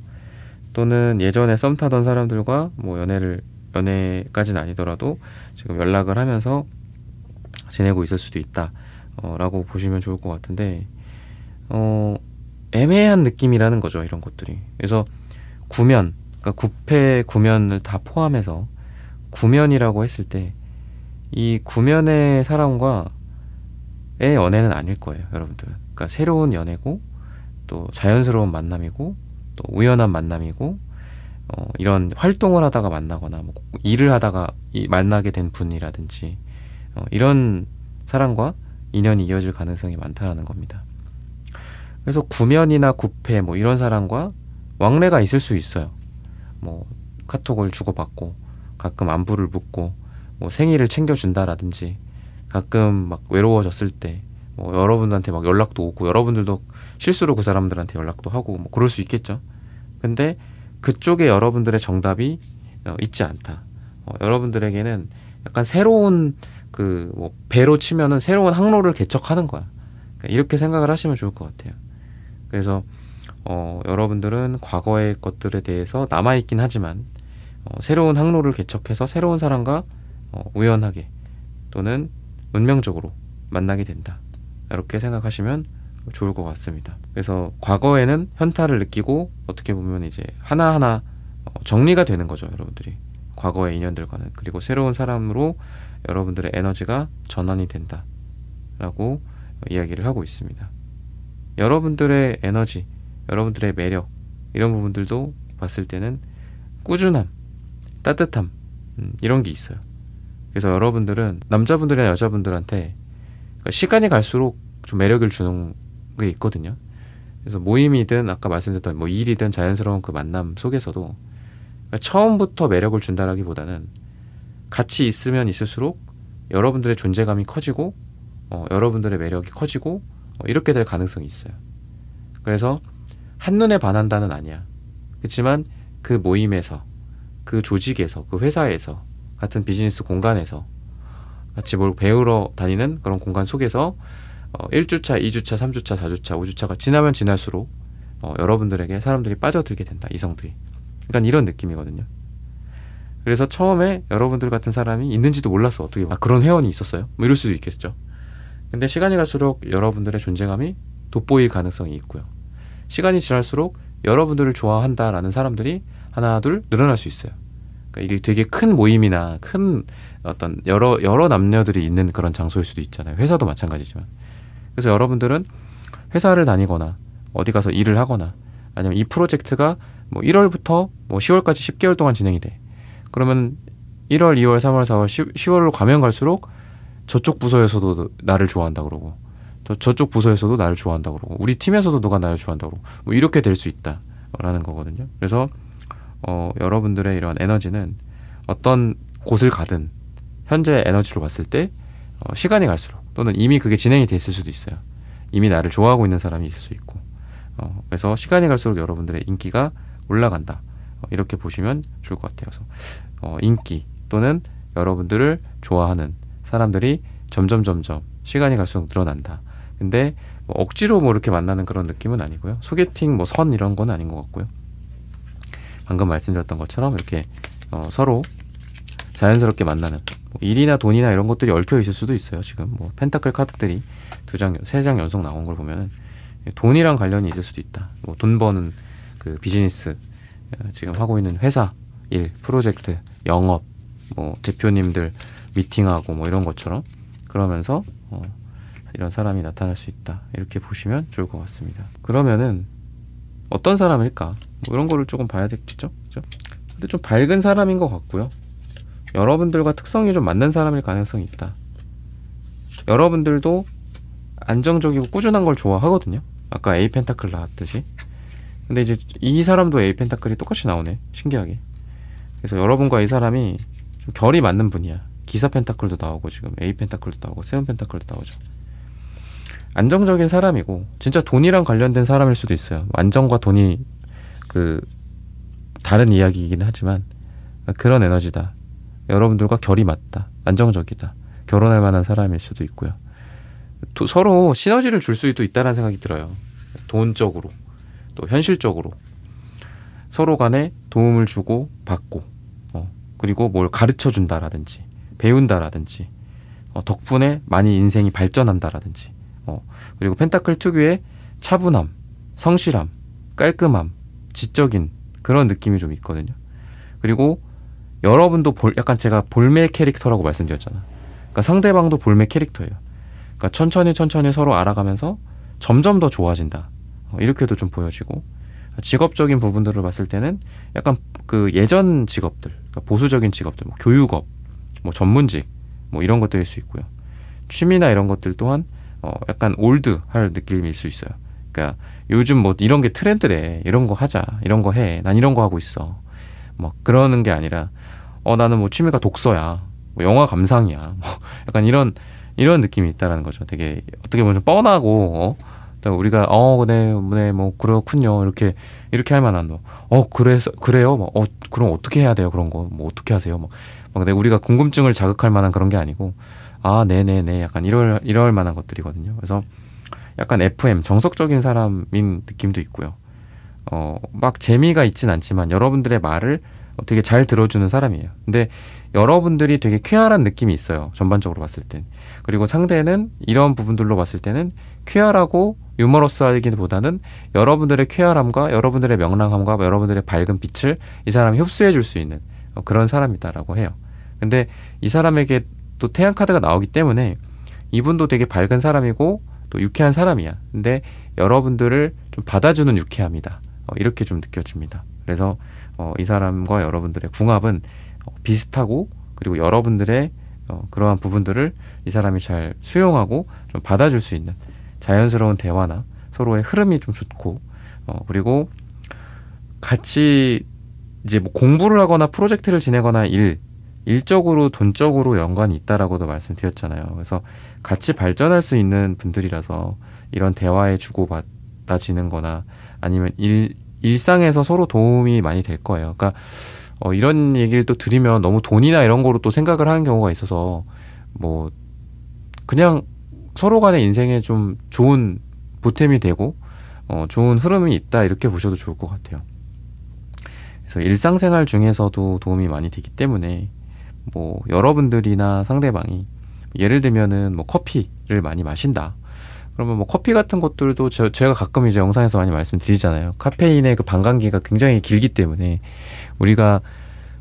또는 예전에 썸 타던 사람들과 뭐 연애까지는 아니더라도 지금 연락을 하면서 지내고 있을 수도 있다 라고 보시면 좋을 것 같은데, 애매한 느낌이라는 거죠, 이런 것들이. 그래서 구면, 그러니까 구패 구면을 다 포함해서 구면이라고 했을 때, 이 구면의 사람과의 연애는 아닐 거예요, 여러분들. 그러니까 새로운 연애고, 또 자연스러운 만남이고, 또 우연한 만남이고, 이런 활동을 하다가 만나거나 뭐 일을 하다가 만나게 된 분이라든지, 이런 사람과 인연이 이어질 가능성이 많다는 겁니다. 그래서 구면이나 구패 뭐 이런 사람과 왕래가 있을 수 있어요. 뭐 카톡을 주고받고, 가끔 안부를 묻고, 뭐 생일을 챙겨준다라든지, 가끔 막 외로워졌을 때 뭐 여러분들한테 막 연락도 오고, 여러분들도 실수로 그 사람들한테 연락도 하고, 뭐 그럴 수 있겠죠. 근데 그쪽에 여러분들의 정답이 있지 않다. 여러분들에게는 약간 새로운 뭐 배로 치면은 새로운 항로를 개척하는 거야. 그러니까 이렇게 생각을 하시면 좋을 것 같아요. 그래서 여러분들은 과거의 것들에 대해서 남아있긴 하지만, 새로운 항로를 개척해서 새로운 사람과 우연하게 또는 운명적으로 만나게 된다, 이렇게 생각하시면 좋을 것 같습니다. 그래서 과거에는 현타를 느끼고 어떻게 보면 이제 하나하나 정리가 되는 거죠, 여러분들이. 과거의 인연들과는. 그리고 새로운 사람으로 여러분들의 에너지가 전환이 된다 라고 이야기를 하고 있습니다. 여러분들의 에너지, 여러분들의 매력, 이런 부분들도 봤을 때는 꾸준함, 따뜻함, 이런 게 있어요. 그래서 여러분들은 남자분들이나 여자분들한테 시간이 갈수록 좀 매력을 주는 게 있거든요. 그래서 모임이든 아까 말씀드렸던 뭐 일이든 자연스러운 그 만남 속에서도 처음부터 매력을 준다라기보다는 같이 있으면 있을수록 여러분들의 존재감이 커지고, 여러분들의 매력이 커지고, 이렇게 될 가능성이 있어요. 그래서 한눈에 반한다는 아니야. 그렇지만 그 모임에서, 그 조직에서, 그 회사에서, 같은 비즈니스 공간에서 같이 뭘 배우러 다니는 그런 공간 속에서 1주차, 2주차, 3주차, 4주차, 5주차가 지나면 지날수록 여러분들에게 사람들이 빠져들게 된다, 이성들이. 그러니까 이런 느낌이거든요. 그래서 처음에 여러분들 같은 사람이 있는지도 몰랐어. 어떻게 그런 회원이 있었어요? 뭐 이럴 수도 있겠죠. 근데 시간이 갈수록 여러분들의 존재감이 돋보일 가능성이 있고요. 시간이 지날수록 여러분들을 좋아한다라는 사람들이 하나 둘 늘어날 수 있어요. 그러니까 이게 되게 큰 모임이나 큰 어떤 여러 남녀들이 있는 그런 장소일 수도 있잖아요. 회사도 마찬가지지만. 그래서 여러분들은 회사를 다니거나 어디 가서 일을 하거나, 아니면 이 프로젝트가 뭐 1월부터 뭐 10월까지 10개월 동안 진행이 돼. 그러면 1월, 2월, 3월, 4월, 10월로 가면 갈수록 저쪽 부서에서도 나를 좋아한다 그러고, 저쪽 부서에서도 나를 좋아한다 그러고, 우리 팀에서도 누가 나를 좋아한다 그러고, 뭐 이렇게 될 수 있다라는 거거든요. 그래서 여러분들의 이런 에너지는 어떤 곳을 가든 현재 에너지로 봤을 때 시간이 갈수록, 또는 이미 그게 진행이 돼 있을 수도 있어요. 이미 나를 좋아하고 있는 사람이 있을 수 있고, 그래서 시간이 갈수록 여러분들의 인기가 올라간다, 이렇게 보시면 좋을 것 같아요. 그래서 인기 또는 여러분들을 좋아하는 사람들이 점점 시간이 갈수록 늘어난다. 근데 뭐 억지로 뭐 이렇게 만나는 그런 느낌은 아니고요. 소개팅 뭐 선 이런 건 아닌 것 같고요. 방금 말씀드렸던 것처럼 이렇게 서로 자연스럽게 만나는, 뭐 일이나 돈이나 이런 것들이 얽혀 있을 수도 있어요. 지금 뭐 펜타클 카드들이 3장 연속 나온 걸 보면은 돈이랑 관련이 있을 수도 있다. 뭐 돈 버는 그 비즈니스, 지금 하고 있는 회사 일, 프로젝트, 영업, 뭐 대표님들 미팅하고 뭐 이런 것처럼, 그러면서 이런 사람이 나타날 수 있다, 이렇게 보시면 좋을 것 같습니다. 그러면은 어떤 사람일까, 뭐 이런 거를 조금 봐야 되겠죠, 그죠? 근데 좀 밝은 사람인 것 같고요. 여러분들과 특성이 좀 맞는 사람일 가능성이 있다. 여러분들도 안정적이고 꾸준한 걸 좋아하거든요. 아까 A 펜타클 나왔듯이. 근데 이제 이 사람도 A 펜타클이 똑같이 나오네, 신기하게. 그래서 여러분과 이 사람이 좀 결이 맞는 분이야. 기사 펜타클도 나오고, 지금 A 펜타클도 나오고, 세븐 펜타클도 나오죠. 안정적인 사람이고 진짜 돈이랑 관련된 사람일 수도 있어요. 안정과 돈이 그 다른 이야기이긴 하지만 그런 에너지다. 여러분들과 결이 맞다. 안정적이다. 결혼할 만한 사람일 수도 있고요. 서로 시너지를 줄 수도 있다는 생각이 들어요. 돈적으로 또 현실적으로 서로 간에 도움을 주고 받고 그리고 뭘 가르쳐 준다라든지 배운다라든지 덕분에 많이 인생이 발전한다라든지 그리고 펜타클 특유의 차분함, 성실함, 깔끔함, 지적인 그런 느낌이 좀 있거든요. 그리고 여러분도 약간 제가 볼메 캐릭터라고 말씀드렸잖아. 그러니까 상대방도 볼메 캐릭터예요. 그러니까 천천히 서로 알아가면서 점점 더 좋아진다. 이렇게도 좀 보여지고 직업적인 부분들을 봤을 때는 약간 그 예전 직업들, 그러니까 보수적인 직업들, 뭐 교육업, 뭐 전문직, 뭐 이런 것들일 수 있고요. 취미나 이런 것들 또한 약간 올드할 느낌일 수 있어요. 그러니까 요즘 뭐 이런 게 트렌드래, 이런 거 하자, 이런 거 해, 난 이런 거 하고 있어. 막 그러는 게 아니라 나는 뭐 취미가 독서야, 뭐 영화 감상이야, 뭐 약간 이런 느낌이 있다라는 거죠. 되게 어떻게 보면 좀 뻔하고 우리가 네, 뭐 그렇군요. 이렇게 할 만한 그래요. 뭐 그럼 어떻게 해야 돼요? 그런 거 뭐 어떻게 하세요? 막 우리가 궁금증을 자극할 만한 그런 게 아니고 네네네 약간 이럴 만한 것들이거든요. 그래서 약간 FM 정석적인 사람인 느낌도 있고요. 막 재미가 있진 않지만 여러분들의 말을 되게 잘 들어주는 사람이에요. 근데 여러분들이 되게 쾌활한 느낌이 있어요. 전반적으로 봤을 땐. 그리고 상대는 이런 부분들로 봤을 때는 쾌활하고 유머러스하기보다는 여러분들의 쾌활함과 여러분들의 명랑함과 여러분들의 밝은 빛을 이 사람이 흡수해 줄 수 있는 그런 사람이다라고 해요. 근데 이 사람에게 또 태양 카드가 나오기 때문에 이분도 되게 밝은 사람이고 또 유쾌한 사람이야. 근데 여러분들을 좀 받아주는 유쾌함이다. 이렇게 좀 느껴집니다. 그래서 이 사람과 여러분들의 궁합은 비슷하고 그리고 여러분들의 그러한 부분들을 이 사람이 잘 수용하고 좀 받아줄 수 있는 자연스러운 대화나 서로의 흐름이 좀 좋고 그리고 같이 이제 뭐 공부를 하거나 프로젝트를 지내거나 일적으로 돈적으로 연관이 있다라고도 말씀드렸잖아요. 그래서 같이 발전할 수 있는 분들이라서 이런 대화에 주고받아지는 거나 아니면 일상에서 서로 도움이 많이 될 거예요. 그러니까 이런 얘기를 또 드리면 너무 돈이나 이런 거로 또 생각을 하는 경우가 있어서 뭐 그냥 서로 간의 인생에 좀 좋은 보탬이 되고 좋은 흐름이 있다 이렇게 보셔도 좋을 것 같아요. 그래서 일상생활 중에서도 도움이 많이 되기 때문에 뭐 여러분들이나 상대방이 예를 들면은 뭐 커피를 많이 마신다. 그러면 뭐 커피 같은 것들도 제가 가끔 이제 영상에서 많이 말씀드리잖아요. 카페인의 그 반감기가 굉장히 길기 때문에 우리가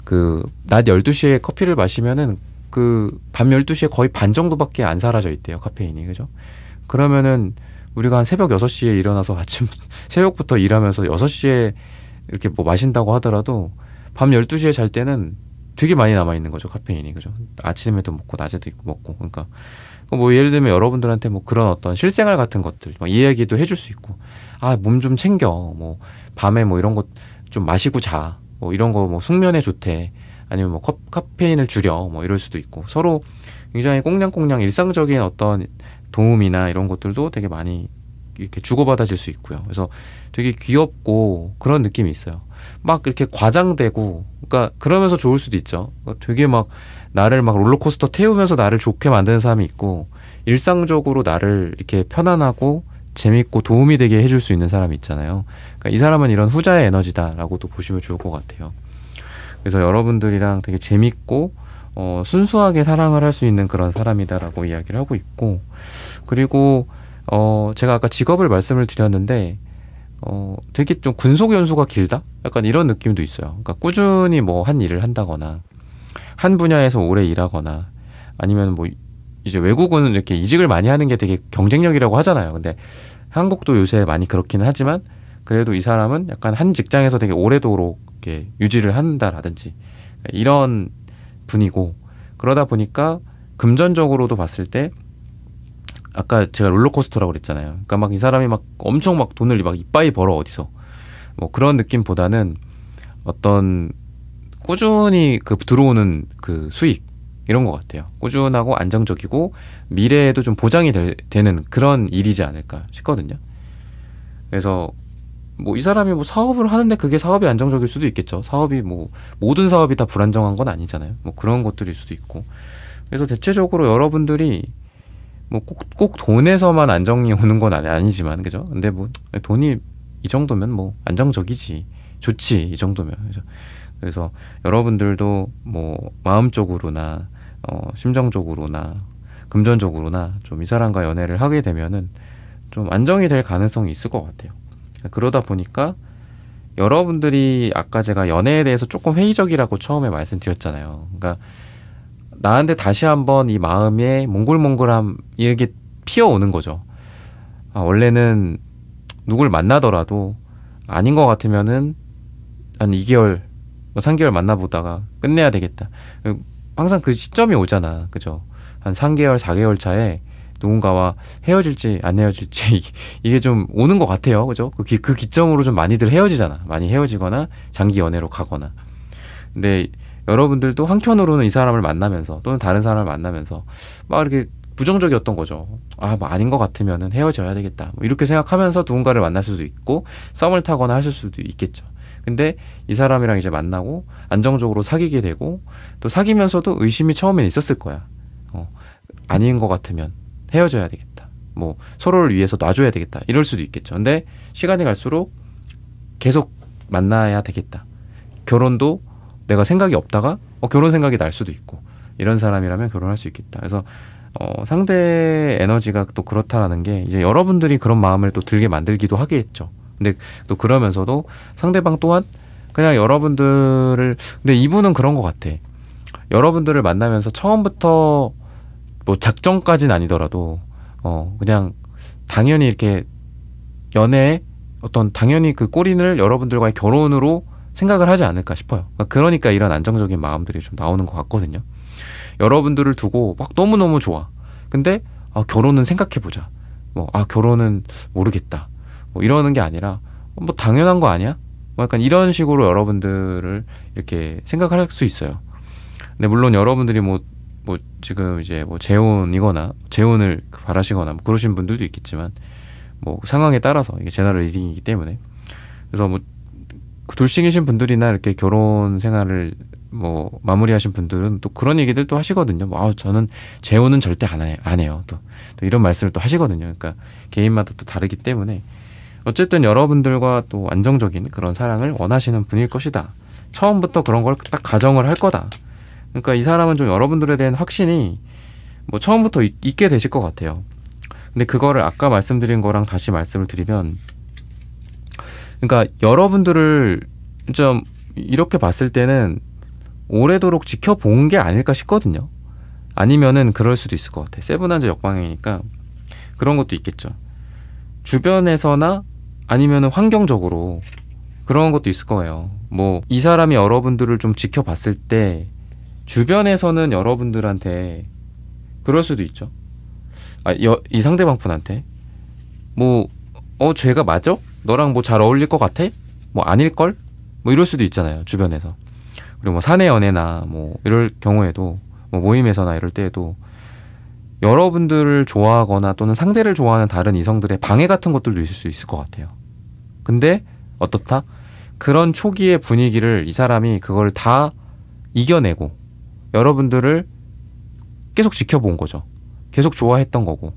그 낮 12시에 커피를 마시면은 그 밤 12시에 거의 반 정도밖에 안 사라져 있대요. 카페인이. 그죠? 그러면은 우리가 한 새벽 6시에 일어나서 아침 새벽부터 일하면서 6시에 이렇게 뭐 마신다고 하더라도 밤 12시에 잘 때는 되게 많이 남아있는 거죠. 카페인이. 그죠? 아침에도 먹고 낮에도 먹고. 그러니까 뭐 예를 들면 여러분들한테 뭐 그런 어떤 실생활 같은 것들 막 이야기도 해줄 수 있고 몸 좀 챙겨 뭐 밤에 뭐 이런 거 좀 마시고 자 뭐 이런 거 뭐 숙면에 좋대 아니면 뭐 카페인을 줄여 뭐 이럴 수도 있고 서로 굉장히 꽁냥꽁냥 일상적인 어떤 도움이나 이런 것들도 되게 많이 이렇게 주고받아질 수 있고요. 그래서 되게 귀엽고 그런 느낌이 있어요. 막 이렇게 과장되고 그러니까 그러면서 좋을 수도 있죠. 되게 막 나를 막 롤러코스터 태우면서 나를 좋게 만드는 사람이 있고 일상적으로 나를 이렇게 편안하고 재밌고 도움이 되게 해줄 수 있는 사람이 있잖아요. 그러니까 이 사람은 이런 후자의 에너지다라고도 보시면 좋을 것 같아요. 그래서 여러분들이랑 되게 재밌고 순수하게 사랑을 할 수 있는 그런 사람이다라고 이야기를 하고 있고 그리고 제가 아까 직업을 말씀을 드렸는데 되게 좀 군속 연수가 길다? 약간 이런 느낌도 있어요. 그러니까 꾸준히 뭐 한 일을 한다거나 한 분야에서 오래 일하거나 아니면 뭐 이제 외국은 이렇게 이직을 많이 하는 게 되게 경쟁력이라고 하잖아요. 근데 한국도 요새 많이 그렇기는 하지만 그래도 이 사람은 약간 한 직장에서 되게 오래도록 이렇게 유지를 한다라든지 이런 분이고 그러다 보니까 금전적으로도 봤을 때 아까 제가 롤러코스터라고 그랬잖아요. 그러니까 막 이 사람이 막 엄청 막 돈을 막 이빠이 벌어 어디서 뭐 그런 느낌보다는 어떤 꾸준히 그 들어오는 그 수익 이런 것 같아요. 꾸준하고 안정적이고 미래에도 좀 보장이 되는 그런 일이지 않을까 싶거든요. 그래서 뭐 이 사람이 뭐 사업을 하는데 그게 사업이 안정적일 수도 있겠죠. 사업이 뭐 모든 사업이 다 불안정한 건 아니잖아요. 뭐 그런 것들일 수도 있고. 그래서 대체적으로 여러분들이 뭐 꼭 돈에서만 안정이 오는 건 아니지만, 그죠? 근데 뭐 돈이 이 정도면 뭐 안정적이지, 좋지, 이 정도면. 그죠? 그래서 여러분들도 뭐 마음적으로나 심정적으로나 금전적으로나 좀 이 사람과 연애를 하게 되면은 좀 안정이 될 가능성이 있을 것 같아요. 그러다 보니까 여러분들이 아까 제가 연애에 대해서 조금 회의적이라고 처음에 말씀드렸잖아요. 그러니까 나한테 다시 한번 이 마음에 몽글몽글함 이렇게 피어오는 거죠. 아, 원래는 누굴 만나더라도 아닌 것 같으면은 한 2개월, 3개월 만나보다가 끝내야 되겠다. 항상 그 시점이 오잖아. 그죠? 한 3개월, 4개월 차에 누군가와 헤어질지 안 헤어질지 이게 좀 오는 것 같아요. 그죠? 그 기점으로 좀 많이들 헤어지잖아. 많이 헤어지거나 장기 연애로 가거나. 근데 여러분들도 한켠으로는 이 사람을 만나면서 또는 다른 사람을 만나면서 막 이렇게 부정적이었던 거죠. 아, 뭐 아닌 것 같으면은 헤어져야 되겠다. 뭐 이렇게 생각하면서 누군가를 만날 수도 있고 썸을 타거나 하실 수도 있겠죠. 근데 이 사람이랑 이제 만나고 안정적으로 사귀게 되고 또 사귀면서도 의심이 처음엔 있었을 거야. 아닌 것 같으면 헤어져야 되겠다. 뭐 서로를 위해서 놔줘야 되겠다. 이럴 수도 있겠죠. 근데 시간이 갈수록 계속 만나야 되겠다. 결혼도 내가 생각이 없다가 결혼 생각이 날 수도 있고 이런 사람이라면 결혼할 수 있겠다. 그래서 상대 에너지가 또 그렇다라는 게 이제 여러분들이 그런 마음을 또 들게 만들기도 하겠죠. 근데 또 그러면서도 상대방 또한 그냥 여러분들을, 근데 이분은 그런 것 같아. 여러분들을 만나면서 처음부터 뭐 작정까지는 아니더라도 그냥 당연히 이렇게 연애에 어떤 당연히 그 꼬리를 여러분들과의 결혼으로 생각을 하지 않을까 싶어요. 그러니까 이런 안정적인 마음들이 좀 나오는 것 같거든요. 여러분들을 두고 막 너무너무 좋아. 근데 결혼은 생각해보자. 뭐 결혼은 모르겠다. 뭐 이러는 게 아니라 뭐 당연한 거 아니야? 뭐 약간 이런 식으로 여러분들을 이렇게 생각할 수 있어요. 근데 물론 여러분들이 뭐 지금 이제 뭐 재혼이거나 재혼을 바라시거나 뭐 그러신 분들도 있겠지만 뭐 상황에 따라서 이게 제너럴 리딩이기 때문에, 그래서 뭐 돌싱이신 분들이나 이렇게 결혼 생활을 뭐 마무리하신 분들은 또 그런 얘기들 또 하시거든요. 뭐 저는 재혼은 절대 안 해요. 또 이런 말씀을 또 하시거든요. 그러니까 개인마다 또 다르기 때문에 어쨌든 여러분들과 또 안정적인 그런 사랑을 원하시는 분일 것이다. 처음부터 그런 걸 딱 가정을 할 거다. 그러니까 이 사람은 좀 여러분들에 대한 확신이 뭐 처음부터 있게 되실 것 같아요. 근데 그거를 아까 말씀드린 거랑 다시 말씀을 드리면, 그러니까 여러분들을 좀 이렇게 봤을 때는 오래도록 지켜본 게 아닐까 싶거든요. 아니면은 그럴 수도 있을 것 같아. 세븐한자 역방향이니까 그런 것도 있겠죠. 주변에서나 아니면은 환경적으로 그런 것도 있을 거예요. 뭐 이 사람이 여러분들을 좀 지켜봤을 때 주변에서는 여러분들한테 그럴 수도 있죠. 이 상대방 분한테 뭐 쟤가 맞아? 너랑 뭐 잘 어울릴 것 같아? 뭐 아닐걸? 뭐 이럴 수도 있잖아요. 주변에서. 그리고 뭐 사내 연애나 뭐 이럴 경우에도 뭐 모임에서나 이럴 때에도 여러분들을 좋아하거나 또는 상대를 좋아하는 다른 이성들의 방해 같은 것들도 있을 수 있을 것 같아요. 근데 어떻다? 그런 초기의 분위기를 이 사람이 그걸 다 이겨내고 여러분들을 계속 지켜본 거죠. 계속 좋아했던 거고,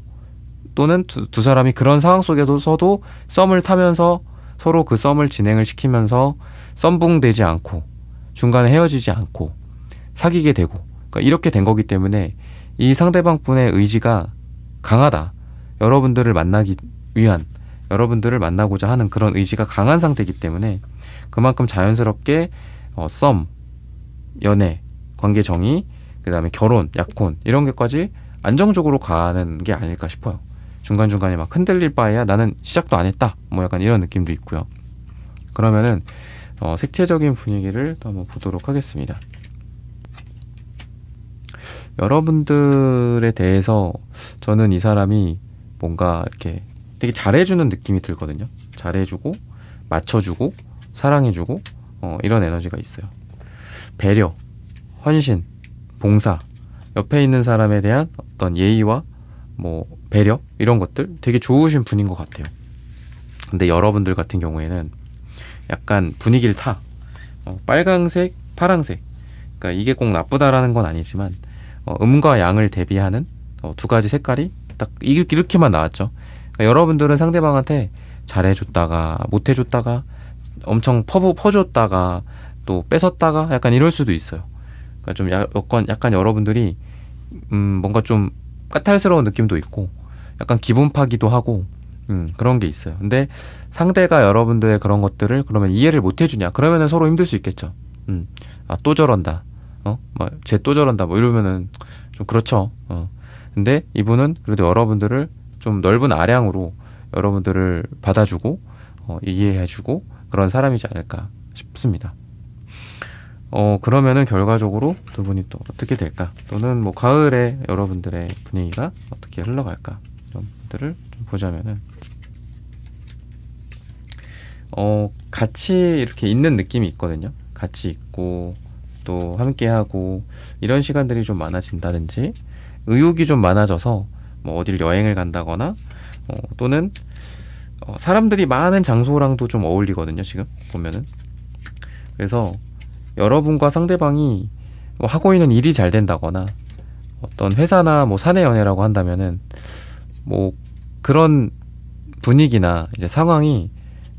또는 두 사람이 그런 상황 속에서도 썸을 타면서 서로 그 썸을 진행을 시키면서 썸붕되지 않고 중간에 헤어지지 않고 사귀게 되고, 그러니까 이렇게 된 거기 때문에 이 상대방 분의 의지가 강하다. 여러분들을 만나기 위한, 여러분들을 만나고자 하는 그런 의지가 강한 상태이기 때문에 그만큼 자연스럽게 썸, 연애, 관계 정의, 그 다음에 결혼, 약혼 이런 게까지 안정적으로 가는 게 아닐까 싶어요. 중간중간에 막 흔들릴 바에야 나는 시작도 안 했다. 뭐 약간 이런 느낌도 있고요. 그러면은 색채적인 분위기를 또 한번 보도록 하겠습니다. 여러분들에 대해서 저는 이 사람이 뭔가 이렇게 되게 잘해주는 느낌이 들거든요. 잘해주고 맞춰주고 사랑해주고 이런 에너지가 있어요. 배려, 헌신, 봉사 옆에 있는 사람에 대한 어떤 예의와 뭐 배려 이런 것들 되게 좋으신 분인 것 같아요. 근데 여러분들 같은 경우에는 약간 분위기를 타. 빨강색, 파랑색. 그러니까 이게 꼭 나쁘다라는 건 아니지만 음과 양을 대비하는 두 가지 색깔이 딱 이렇게만 나왔죠. 그러니까 여러분들은 상대방한테 잘해줬다가 못해줬다가 엄청 퍼줬다가 또 뺏었다가 약간 이럴 수도 있어요. 그러니까 좀 약간 여러분들이 뭔가 좀 까탈스러운 느낌도 있고 약간 기분 파기도 하고 그런 게 있어요. 근데 상대가 여러분들의 그런 것들을 그러면 이해를 못 해주냐? 그러면은 서로 힘들 수 있겠죠. 아, 또 저런다. 쟤 또 저런다. 뭐 이러면은 좀 그렇죠. 근데 이분은 그래도 여러분들을 좀 넓은 아량으로 여러분들을 받아주고 이해해주고 그런 사람이지 않을까 싶습니다. 그러면은 결과적으로 두 분이 또 어떻게 될까? 또는 뭐 가을에 여러분들의 분위기가 어떻게 흘러갈까? 이런 것들을 좀 보자면은 같이 이렇게 있는 느낌이 있거든요. 같이 있고 또 함께하고 이런 시간들이 좀 많아진다든지 의욕이 좀 많아져서 뭐 어딜 여행을 간다거나 또는 사람들이 많은 장소랑도 좀 어울리거든요. 지금 보면은 그래서 여러분과 상대방이 뭐 하고 있는 일이 잘 된다거나 어떤 회사나 뭐 사내 연애라고 한다면은 뭐 그런 분위기나 이제 상황이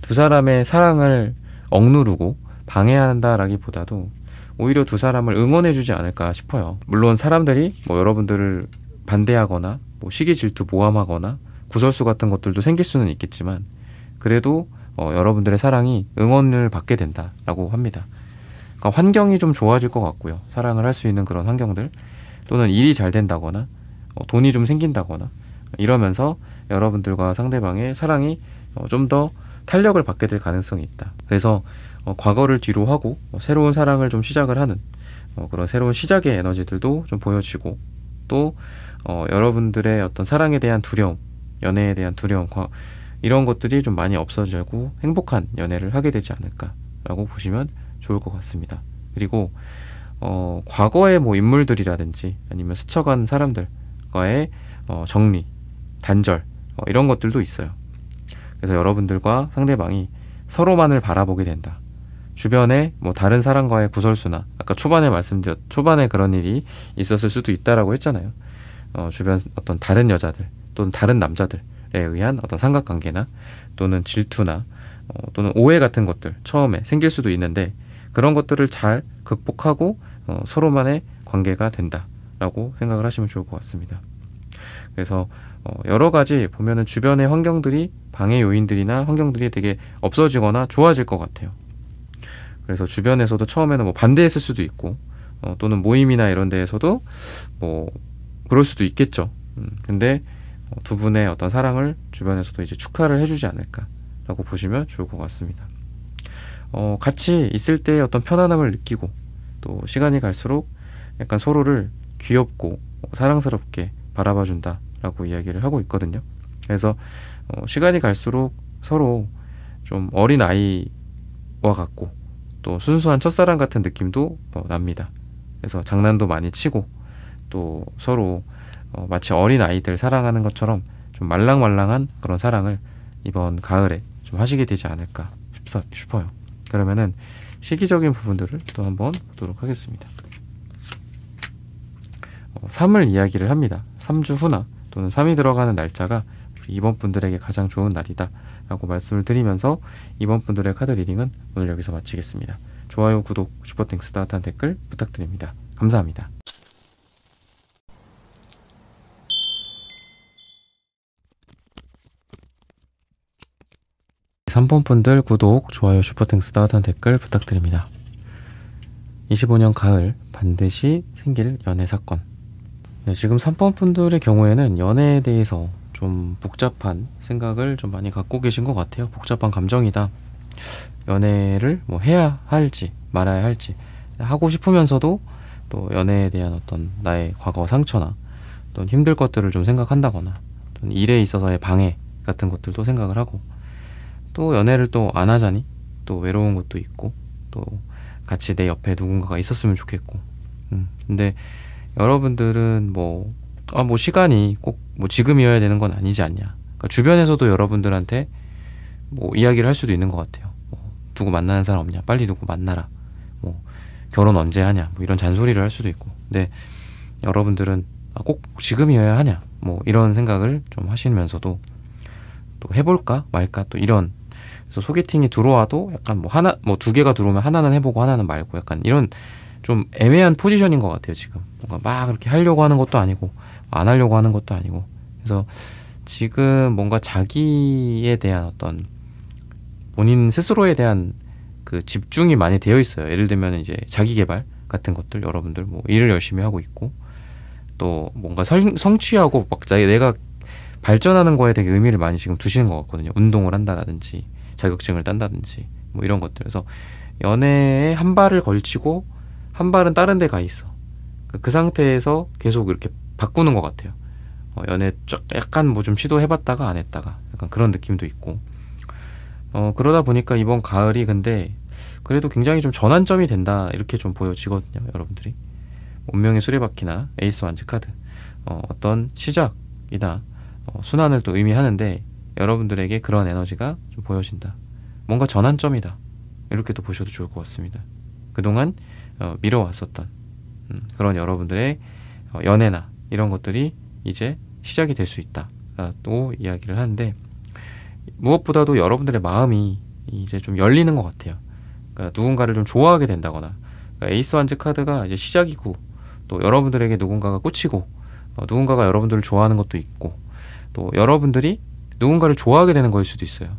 두 사람의 사랑을 억누르고 방해한다라기보다도 오히려 두 사람을 응원해주지 않을까 싶어요. 물론 사람들이 뭐 여러분들을 반대하거나 뭐 시기 질투 모함하거나 구설수 같은 것들도 생길 수는 있겠지만 그래도 여러분들의 사랑이 응원을 받게 된다라고 합니다. 그러니까 환경이 좀 좋아질 것 같고요. 사랑을 할 수 있는 그런 환경들 또는 일이 잘 된다거나 돈이 좀 생긴다거나 이러면서 여러분들과 상대방의 사랑이 좀 더 탄력을 받게 될 가능성이 있다. 그래서 과거를 뒤로 하고 새로운 사랑을 좀 시작을 하는 그런 새로운 시작의 에너지들도 좀 보여지고 또 여러분들의 어떤 사랑에 대한 두려움, 연애에 대한 두려움 이런 것들이 좀 많이 없어지고 행복한 연애를 하게 되지 않을까라고 보시면 좋을 것 같습니다. 그리고 과거의 뭐 인물들이라든지 아니면 스쳐간 사람들과의 정리, 단절 이런 것들도 있어요. 그래서 여러분들과 상대방이 서로만을 바라보게 된다. 주변에 뭐 다른 사람과의 구설수나 아까 초반에 그런 일이 있었을 수도 있다라고 했잖아요. 주변 어떤 다른 여자들 또는 다른 남자들에 의한 어떤 삼각관계나 또는 질투나 또는 오해 같은 것들 처음에 생길 수도 있는데 그런 것들을 잘 극복하고 서로만의 관계가 된다라고 생각을 하시면 좋을 것 같습니다. 그래서 여러 가지 보면은 주변의 환경들이 방해 요인들이나 환경들이 되게 없어지거나 좋아질 것 같아요. 그래서 주변에서도 처음에는 뭐 반대했을 수도 있고 또는 모임이나 이런 데에서도 뭐 그럴 수도 있겠죠. 근데 두 분의 어떤 사랑을 주변에서도 이제 축하를 해주지 않을까라고 보시면 좋을 것 같습니다. 같이 있을 때 어떤 편안함을 느끼고 또 시간이 갈수록 약간 서로를 귀엽고 사랑스럽게 바라봐준다라고 이야기를 하고 있거든요. 그래서 시간이 갈수록 서로 좀 어린 아이와 같고 또 순수한 첫사랑 같은 느낌도 납니다. 그래서 장난도 많이 치고 또 서로 마치 어린 아이들 사랑하는 것처럼 좀 말랑말랑한 그런 사랑을 이번 가을에 좀 하시게 되지 않을까 싶어요. 그러면은 시기적인 부분들을 또 한번 보도록 하겠습니다. 3을 이야기를 합니다. 3주 후나 또는 3이 들어가는 날짜가 이번 분들에게 가장 좋은 날이다 라고 말씀을 드리면서 이번 분들의 카드 리딩은 오늘 여기서 마치겠습니다. 좋아요, 구독, 슈퍼땡스, 따뜻한 댓글 부탁드립니다. 감사합니다. 3번 분들 구독, 좋아요, 슈퍼땡스, 따뜻한 댓글 부탁드립니다. 25년 가을 반드시 생길 연애 사건. 네, 지금 3번 분들의 경우에는 연애에 대해서 좀 복잡한 생각을 좀 많이 갖고 계신 것 같아요. 복잡한 감정이다. 연애를 뭐 해야 할지 말아야 할지 하고 싶으면서도 또 연애에 대한 어떤 나의 과거 상처나 또 힘들 것들을 좀 생각한다거나 또는 일에 있어서의 방해 같은 것들도 생각을 하고 또 연애를 또 안 하자니 또 외로운 것도 있고 또 같이 내 옆에 누군가가 있었으면 좋겠고 근데 여러분들은 뭐 시간이 꼭 뭐 지금이어야 되는 건 아니지 않냐. 그러니까 주변에서도 여러분들한테 뭐 이야기를 할 수도 있는 것 같아요. 뭐 누구 만나는 사람 없냐? 빨리 누구 만나라. 뭐 결혼 언제 하냐? 뭐 이런 잔소리를 할 수도 있고. 근데 여러분들은 꼭 지금이어야 하냐? 뭐 이런 생각을 좀 하시면서도 또 해볼까 말까 또 이런. 그래서 소개팅이 들어와도 약간 뭐 하나 뭐 두 개가 들어오면 하나는 해보고 하나는 말고 약간 이런 좀 애매한 포지션인 것 같아요. 지금 뭔가 막 그렇게 하려고 하는 것도 아니고 안 하려고 하는 것도 아니고. 그래서 지금 뭔가 자기에 대한 어떤 본인 스스로에 대한 그 집중이 많이 되어 있어요. 예를 들면 이제 자기 개발 같은 것들 여러분들 뭐 일을 열심히 하고 있고 또 뭔가 성취하고 막 내가 발전하는 거에 되게 의미를 많이 지금 두시는 것 같거든요. 운동을 한다라든지 자격증을 딴다든지 뭐 이런 것들. 그래서 연애에 한 발을 걸치고 한 발은 다른 데 가 있어. 그 상태에서 계속 이렇게 바꾸는 것 같아요. 연애 약간 뭐 좀 시도해봤다가 안 했다가 약간 그런 느낌도 있고. 그러다 보니까 이번 가을이 근데 그래도 굉장히 좀 전환점이 된다 이렇게 좀 보여지거든요. 여러분들이 운명의 수레바퀴나 에이스 완즈 카드 어떤 시작이나 순환을 또 의미하는데 여러분들에게 그런 에너지가 좀 보여진다. 뭔가 전환점이다. 이렇게도 보셔도 좋을 것 같습니다. 그동안 미뤄왔었던 그런 여러분들의 연애나 이런 것들이 이제 시작이 될 수 있다. 또 이야기를 하는데 무엇보다도 여러분들의 마음이 이제 좀 열리는 것 같아요. 그러니까 누군가를 좀 좋아하게 된다거나 그러니까 에이스 완즈 카드가 이제 시작이고 또 여러분들에게 누군가가 꽂히고 누군가가 여러분들을 좋아하는 것도 있고 또 여러분들이 누군가를 좋아하게 되는 거일 수도 있어요.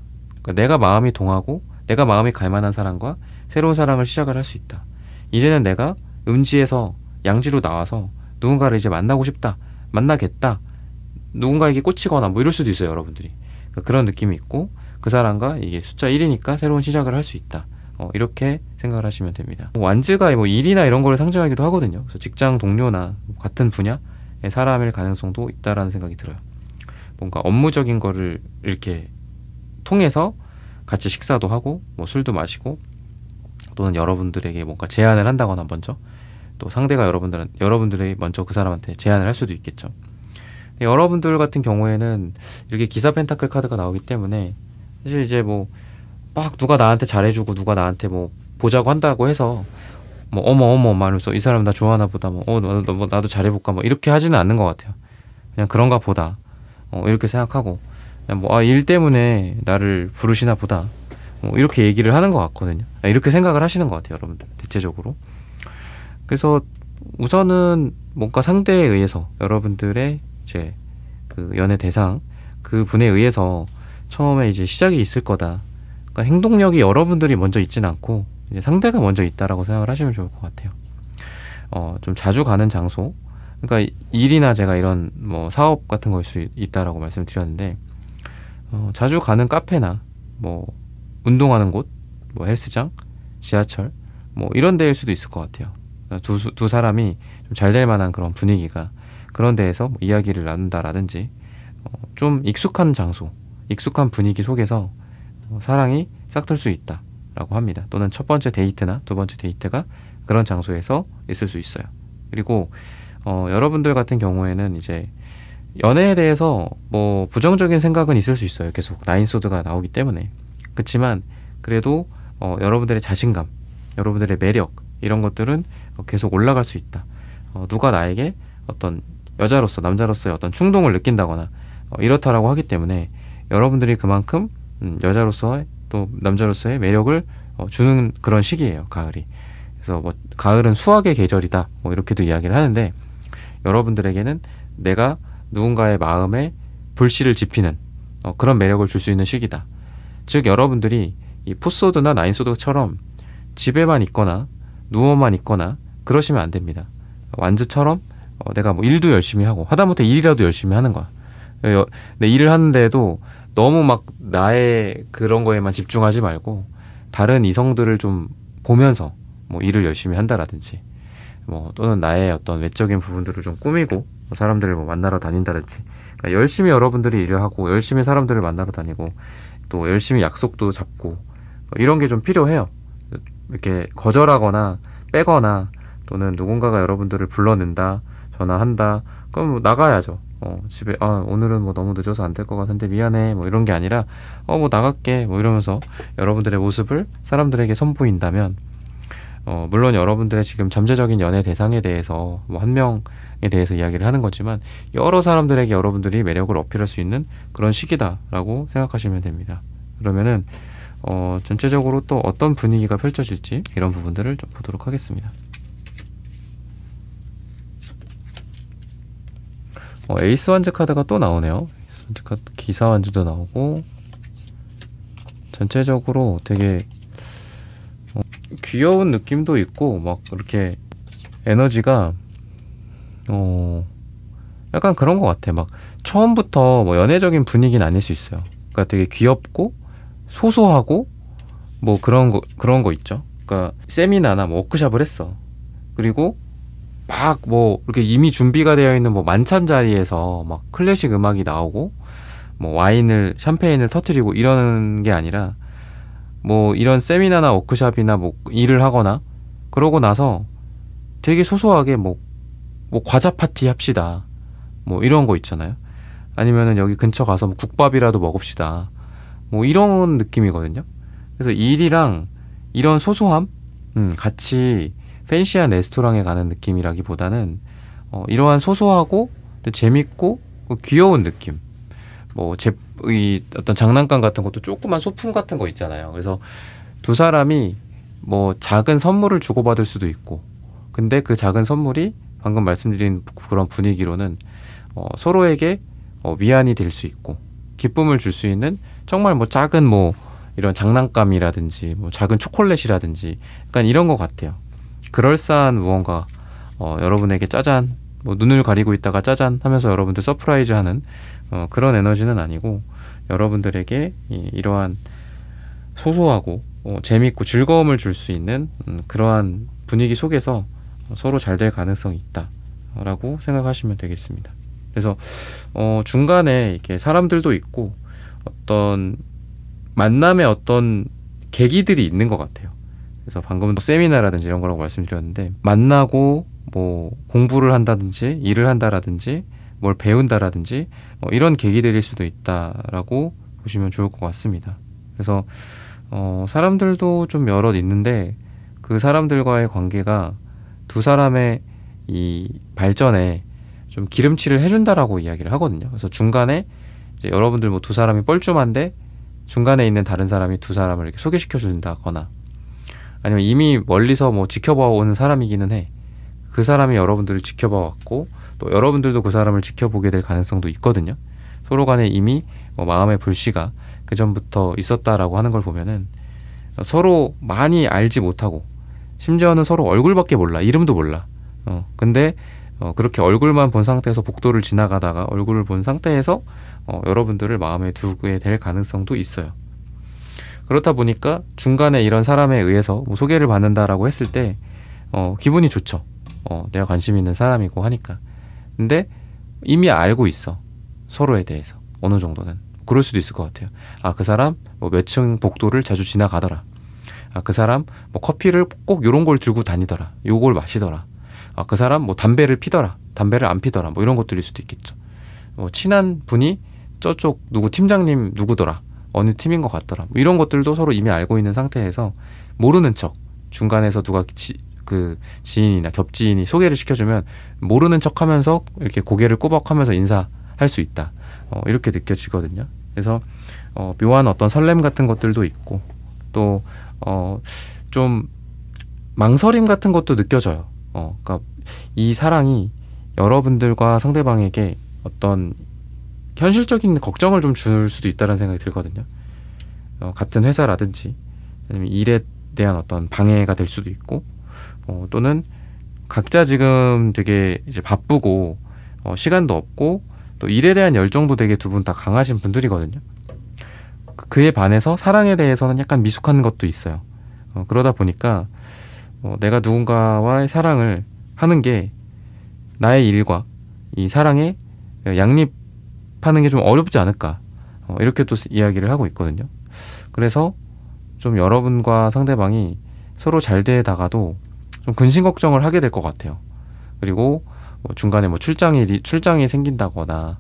그러니까 내가 마음이 동하고 내가 마음이 갈만한 사람과 새로운 사랑을 시작을 할 수 있다. 이제는 내가 음지에서 양지로 나와서 누군가를 이제 만나고 싶다. 만나겠다. 누군가에게 꽂히거나 뭐 이럴 수도 있어요. 여러분들이. 그러니까 그런 느낌이 있고 그 사람과 이게 숫자 1이니까 새로운 시작을 할 수 있다. 이렇게 생각을 하시면 됩니다. 완즈가 뭐 일이나 이런 걸 상징하기도 하거든요. 그래서 직장 동료나 같은 분야의 사람일 가능성도 있다라는 생각이 들어요. 뭔가 업무적인 거를 이렇게 통해서 같이 식사도 하고 뭐 술도 마시고 또는 여러분들에게 뭔가 제안을 한다거나 먼저 또 상대가 여러분들이 먼저 그 사람한테 제안을 할 수도 있겠죠. 여러분들 같은 경우에는 이렇게 기사 펜타클 카드가 나오기 때문에 사실 이제 뭐 막 누가 나한테 잘해주고 누가 나한테 뭐 보자고 한다고 해서 뭐 어머 말하면서 이 사람 나 좋아하나 보다 뭐 나도 잘해볼까 뭐 이렇게 하지는 않는 것 같아요. 그냥 그런가 보다 이렇게 생각하고 그냥 뭐 일 때문에 나를 부르시나 보다 이렇게 얘기를 하는 것 같거든요. 이렇게 생각을 하시는 것 같아요. 여러분들 대체적으로. 그래서 우선은 뭔가 상대에 의해서 여러분들의 이제 그 연애 대상 그 분에 의해서 처음에 이제 시작이 있을 거다. 그러니까 행동력이 여러분들이 먼저 있진 않고 이제 상대가 먼저 있다라고 생각을 하시면 좋을 것 같아요. 좀 자주 가는 장소, 그러니까 일이나 제가 이런 뭐 사업 같은 거일 수 있다라고 말씀을 드렸는데 자주 가는 카페나 뭐 운동하는 곳, 뭐 헬스장, 지하철 뭐 이런 데일 수도 있을 것 같아요. 두 사람이 좀 잘 될 만한 그런 분위기가 그런 데에서 뭐 이야기를 나눈다라든지 좀 익숙한 장소, 익숙한 분위기 속에서 사랑이 싹틀 수 있다라고 합니다. 또는 첫 번째 데이트나 두 번째 데이트가 그런 장소에서 있을 수 있어요. 그리고 여러분들 같은 경우에는 이제 연애에 대해서 뭐 부정적인 생각은 있을 수 있어요. 계속 나인소드가 나오기 때문에. 그렇지만 그래도 여러분들의 자신감, 여러분들의 매력 이런 것들은 계속 올라갈 수 있다. 누가 나에게 어떤 여자로서 남자로서의 어떤 충동을 느낀다거나 이렇다라고 하기 때문에 여러분들이 그만큼 여자로서 또 남자로서의 매력을 주는 그런 시기예요. 가을이. 그래서 뭐 가을은 수학의 계절이다 뭐 이렇게도 이야기를 하는데 여러분들에게는 내가 누군가의 마음에 불씨를 지피는 그런 매력을 줄 수 있는 시기다. 즉 여러분들이 이 풋소드나 나인소드처럼 집에만 있거나 누워만 있거나 그러시면 안 됩니다. 완즈처럼 내가 뭐 일도 열심히 하고 하다못해 일이라도 열심히 하는 거야. 내 일을 하는데도 너무 막 나의 그런 거에만 집중하지 말고 다른 이성들을 좀 보면서 뭐 일을 열심히 한다라든지 뭐 또는 나의 어떤 외적인 부분들을 좀 꾸미고 뭐 사람들을 뭐 만나러 다닌다든지 그러니까 열심히 여러분들이 일을 하고 열심히 사람들을 만나러 다니고 또 열심히 약속도 잡고 이런 게 좀 필요해요. 이렇게 거절하거나 빼거나 또는 누군가가 여러분들을 불러낸다 전화한다. 그럼 뭐 나가야죠. 집에 오늘은 뭐 너무 늦어서 안 될 것 같은데 미안해 뭐 이런 게 아니라 뭐 나갈게 뭐 이러면서 여러분들의 모습을 사람들에게 선보인다면 물론 여러분들의 지금 잠재적인 연애 대상에 대해서 뭐 한 명에 대해서 이야기를 하는 거지만 여러 사람들에게 여러분들이 매력을 어필할 수 있는 그런 시기다라고 생각하시면 됩니다. 그러면은 전체적으로 또 어떤 분위기가 펼쳐질지 이런 부분들을 좀 보도록 하겠습니다. 에이스 완즈 카드가 또 나오네요. 에이스 완즈 카드, 기사 완즈도 나오고 전체적으로 되게 귀여운 느낌도 있고 막 그렇게 에너지가 약간 그런 것 같아. 막 처음부터 뭐 연애적인 분위기는 아닐 수 있어요. 그러니까 되게 귀엽고 소소하고 뭐 그런 거 있죠. 그러니까 세미나나 뭐 워크숍을 했어. 그리고 막 뭐 이렇게 이미 준비가 되어 있는 뭐 만찬 자리에서 막 클래식 음악이 나오고 뭐 와인을 샴페인을 터뜨리고 이러는 게 아니라 뭐 이런 세미나나 워크숍이나 뭐 일을 하거나 그러고 나서 되게 소소하게 뭐 과자 파티 합시다. 뭐 이런 거 있잖아요. 아니면은 여기 근처 가서 뭐 국밥이라도 먹읍시다. 뭐 이런 느낌이거든요. 그래서 일이랑 이런 소소함, 같이 팬시한 레스토랑에 가는 느낌이라기보다는 이러한 소소하고 재밌고 귀여운 느낌. 뭐 이 어떤 장난감 같은 것도 조그만 소품 같은 거 있잖아요. 그래서 두 사람이 뭐 작은 선물을 주고받을 수도 있고, 근데 그 작은 선물이 방금 말씀드린 그런 분위기로는 서로에게 위안이 될 수 있고 기쁨을 줄 수 있는 정말 뭐 작은 뭐 이런 장난감이라든지 뭐 작은 초콜릿이라든지 약간 이런 것 같아요. 그럴싸한 무언가 여러분에게 짜잔 뭐 눈을 가리고 있다가 짜잔 하면서 여러분들 서프라이즈 하는 그런 에너지는 아니고 여러분들에게 이러한 소소하고 재밌고 즐거움을 줄 수 있는 그러한 분위기 속에서 서로 잘 될 가능성이 있다 라고 생각하시면 되겠습니다. 그래서 중간에 이렇게 사람들도 있고 어떤 만남의 어떤 계기들이 있는 것 같아요. 그래서 방금 세미나라든지 이런 거라고 말씀드렸는데 만나고 뭐 공부를 한다든지 일을 한다라든지 뭘 배운다라든지 이런 계기들일 수도 있다라고 보시면 좋을 것 같습니다. 그래서 사람들도 좀 여럿 있는데 그 사람들과의 관계가 두 사람의 이 발전에 좀 기름칠을 해준다라고 이야기를 하거든요. 그래서 중간에 이제 여러분들 뭐 두 사람이 뻘쭘한데 중간에 있는 다른 사람이 두 사람을 이렇게 소개시켜 준다거나 아니면 이미 멀리서 뭐 지켜봐 오는 사람이기는 해. 그 사람이 여러분들을 지켜봐 왔고 또 여러분들도 그 사람을 지켜보게 될 가능성도 있거든요. 서로 간에 이미 뭐 마음의 불씨가 그 전부터 있었다라고 하는 걸 보면은 서로 많이 알지 못하고 심지어는 서로 얼굴밖에 몰라. 이름도 몰라. 근데 그렇게 얼굴만 본 상태에서 복도를 지나가다가 얼굴을 본 상태에서 여러분들을 마음에 두게 될 가능성도 있어요. 그렇다 보니까 중간에 이런 사람에 의해서 뭐 소개를 받는다라고 했을 때 기분이 좋죠. 내가 관심 있는 사람이고 하니까. 근데 이미 알고 있어. 서로에 대해서. 어느 정도는. 그럴 수도 있을 것 같아요. 그 사람 뭐 몇 층 복도를 자주 지나가더라. 그 사람 뭐 커피를 꼭 요런 걸 들고 다니더라. 요걸 마시더라. 그 사람 뭐 담배를 피더라. 담배를 안 피더라. 뭐 이런 것들일 수도 있겠죠. 친한 분이 저쪽 누구 팀장님 누구더라. 어느 팀인 것 같더라. 뭐 이런 것들도 서로 이미 알고 있는 상태에서 모르는 척 중간에서 누가 그 지인이나 겹지인이 소개를 시켜주면 모르는 척 하면서 이렇게 고개를 꾸벅하면서 인사할 수 있다. 이렇게 느껴지거든요. 그래서 묘한 어떤 설렘 같은 것들도 있고 또 좀 망설임 같은 것도 느껴져요. 그러니까 이 사랑이 여러분들과 상대방에게 어떤 현실적인 걱정을 좀 줄 수도 있다는 생각이 들거든요. 같은 회사라든지 아니면 일에 대한 어떤 방해가 될 수도 있고 또는 각자 지금 되게 이제 바쁘고 시간도 없고 또 일에 대한 열정도 되게 두 분 다 강하신 분들이거든요. 그에 반해서 사랑에 대해서는 약간 미숙한 것도 있어요. 그러다 보니까 내가 누군가와의 사랑을 하는 게 나의 일과 이 사랑에 양립하는 게 좀 어렵지 않을까 이렇게 또 이야기를 하고 있거든요. 그래서 좀 여러분과 상대방이 서로 잘 되다가도 좀 근심 걱정을 하게 될 것 같아요. 그리고 뭐 중간에 뭐 출장이 생긴다거나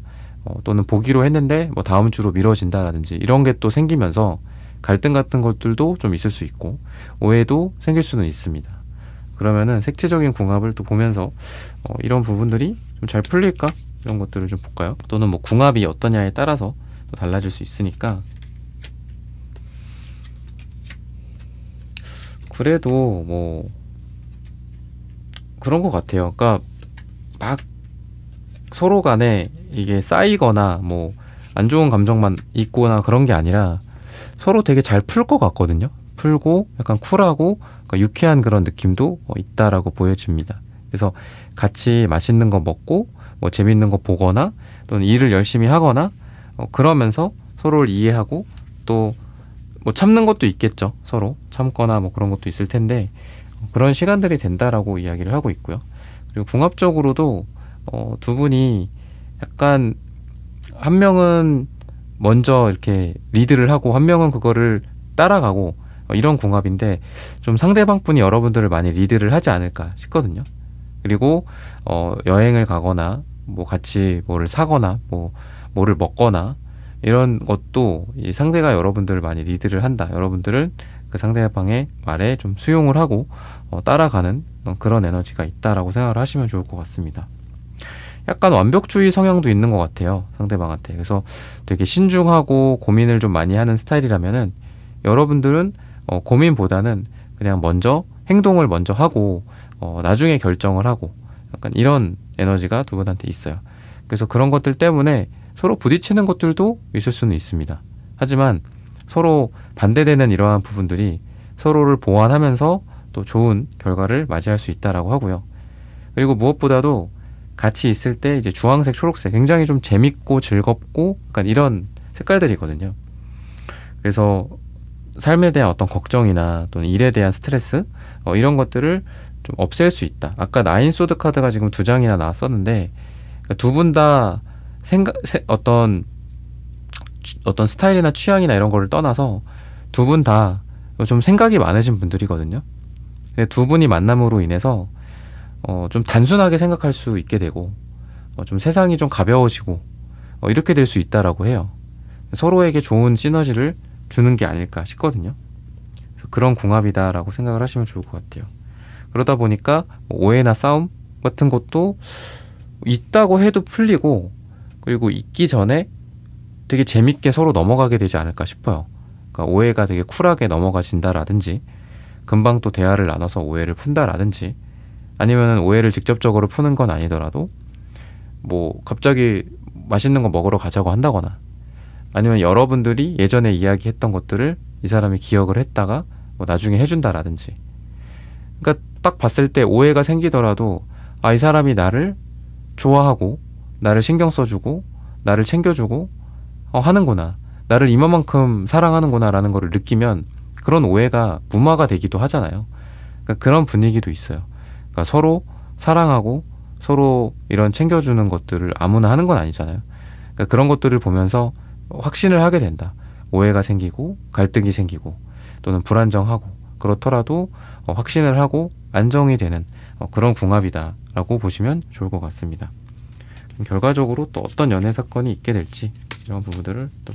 또는 보기로 했는데 뭐 다음 주로 미뤄진다라든지 이런 게 또 생기면서 갈등 같은 것들도 좀 있을 수 있고 오해도 생길 수는 있습니다. 그러면은 색채적인 궁합을 또 보면서 이런 부분들이 좀 잘 풀릴까? 이런 것들을 좀 볼까요? 또는 뭐 궁합이 어떠냐에 따라서 또 달라질 수 있으니까 그래도 뭐 그런 것 같아요. 그러니까 막 서로 간에 이게 쌓이거나 뭐 안 좋은 감정만 있거나 그런 게 아니라 서로 되게 잘 풀 것 같거든요. 풀고 약간 쿨하고 그러니까 유쾌한 그런 느낌도 있다라고 보여집니다. 그래서 같이 맛있는 거 먹고 뭐 재밌는 거 보거나 또는 일을 열심히 하거나 그러면서 서로를 이해하고 또 뭐 참는 것도 있겠죠. 서로 참거나 뭐 그런 것도 있을 텐데 그런 시간들이 된다라고 이야기를 하고 있고요. 그리고 궁합적으로도 두 분이 약간 한 명은 먼저 이렇게 리드를 하고 한 명은 그거를 따라가고 이런 궁합인데 좀 상대방 분이 여러분들을 많이 리드를 하지 않을까 싶거든요. 그리고 여행을 가거나 뭐 같이 뭐를 사거나 뭐를 먹거나 이런 것도 이 상대가 여러분들을 많이 리드를 한다. 여러분들은 그 상대방의 말에 좀 수용을 하고 따라가는 그런 에너지가 있다라고 생각을 하시면 좋을 것 같습니다. 약간 완벽주의 성향도 있는 것 같아요. 상대방한테. 그래서 되게 신중하고 고민을 좀 많이 하는 스타일이라면은 여러분들은 고민보다는 그냥 먼저 행동을 먼저 하고 나중에 결정을 하고 약간 이런 에너지가 두 분한테 있어요. 그래서 그런 것들 때문에 서로 부딪히는 것들도 있을 수는 있습니다. 하지만 서로 반대되는 이러한 부분들이 서로를 보완하면서 또 좋은 결과를 맞이할 수 있다라고 하고요. 그리고 무엇보다도 같이 있을 때 이제 주황색, 초록색 굉장히 좀 재밌고 즐겁고 약간 이런 색깔들이거든요. 그래서 삶에 대한 어떤 걱정이나 또는 일에 대한 스트레스 이런 것들을 좀 없앨 수 있다. 아까 나인 소드 카드가 지금 2장이나 나왔었는데 두 분 다 어떤 스타일이나 취향이나 이런 거를 떠나서 두 분 다 좀 생각이 많으신 분들이거든요. 근데 두 분이 만남으로 인해서 좀 단순하게 생각할 수 있게 되고 좀 세상이 좀 가벼워지고 이렇게 될 수 있다라고 해요. 서로에게 좋은 시너지를 주는 게 아닐까 싶거든요. 그래서 그런 궁합이다라고 생각을 하시면 좋을 것 같아요. 그러다 보니까 오해나 싸움 같은 것도 있다고 해도 풀리고 그리고 있기 전에 되게 재밌게 서로 넘어가게 되지 않을까 싶어요. 그러니까 오해가 되게 쿨하게 넘어가진다라든지 금방 또 대화를 나눠서 오해를 푼다라든지 아니면 오해를 직접적으로 푸는 건 아니더라도 뭐 갑자기 맛있는 거 먹으러 가자고 한다거나 아니면 여러분들이 예전에 이야기했던 것들을 이 사람이 기억을 했다가 뭐 나중에 해준다라든지 그러니까 딱 봤을 때 오해가 생기더라도 이 사람이 나를 좋아하고 나를 신경 써주고 나를 챙겨주고 하는구나 나를 이만큼 사랑하는구나 라는 거를 느끼면 그런 오해가 무마가 되기도 하잖아요. 그러니까 그런 분위기도 있어요. 그러니까 서로 사랑하고 서로 이런 챙겨주는 것들을 아무나 하는 건 아니잖아요. 그러니까 그런 것들을 보면서 확신을 하게 된다. 오해가 생기고 갈등이 생기고 또는 불안정하고 그렇더라도 확신을 하고 안정이 되는 그런 궁합이다 라고 보시면 좋을 것 같습니다. 결과적으로 또 어떤 연애 사건이 있게 될지 이런 부분들을 또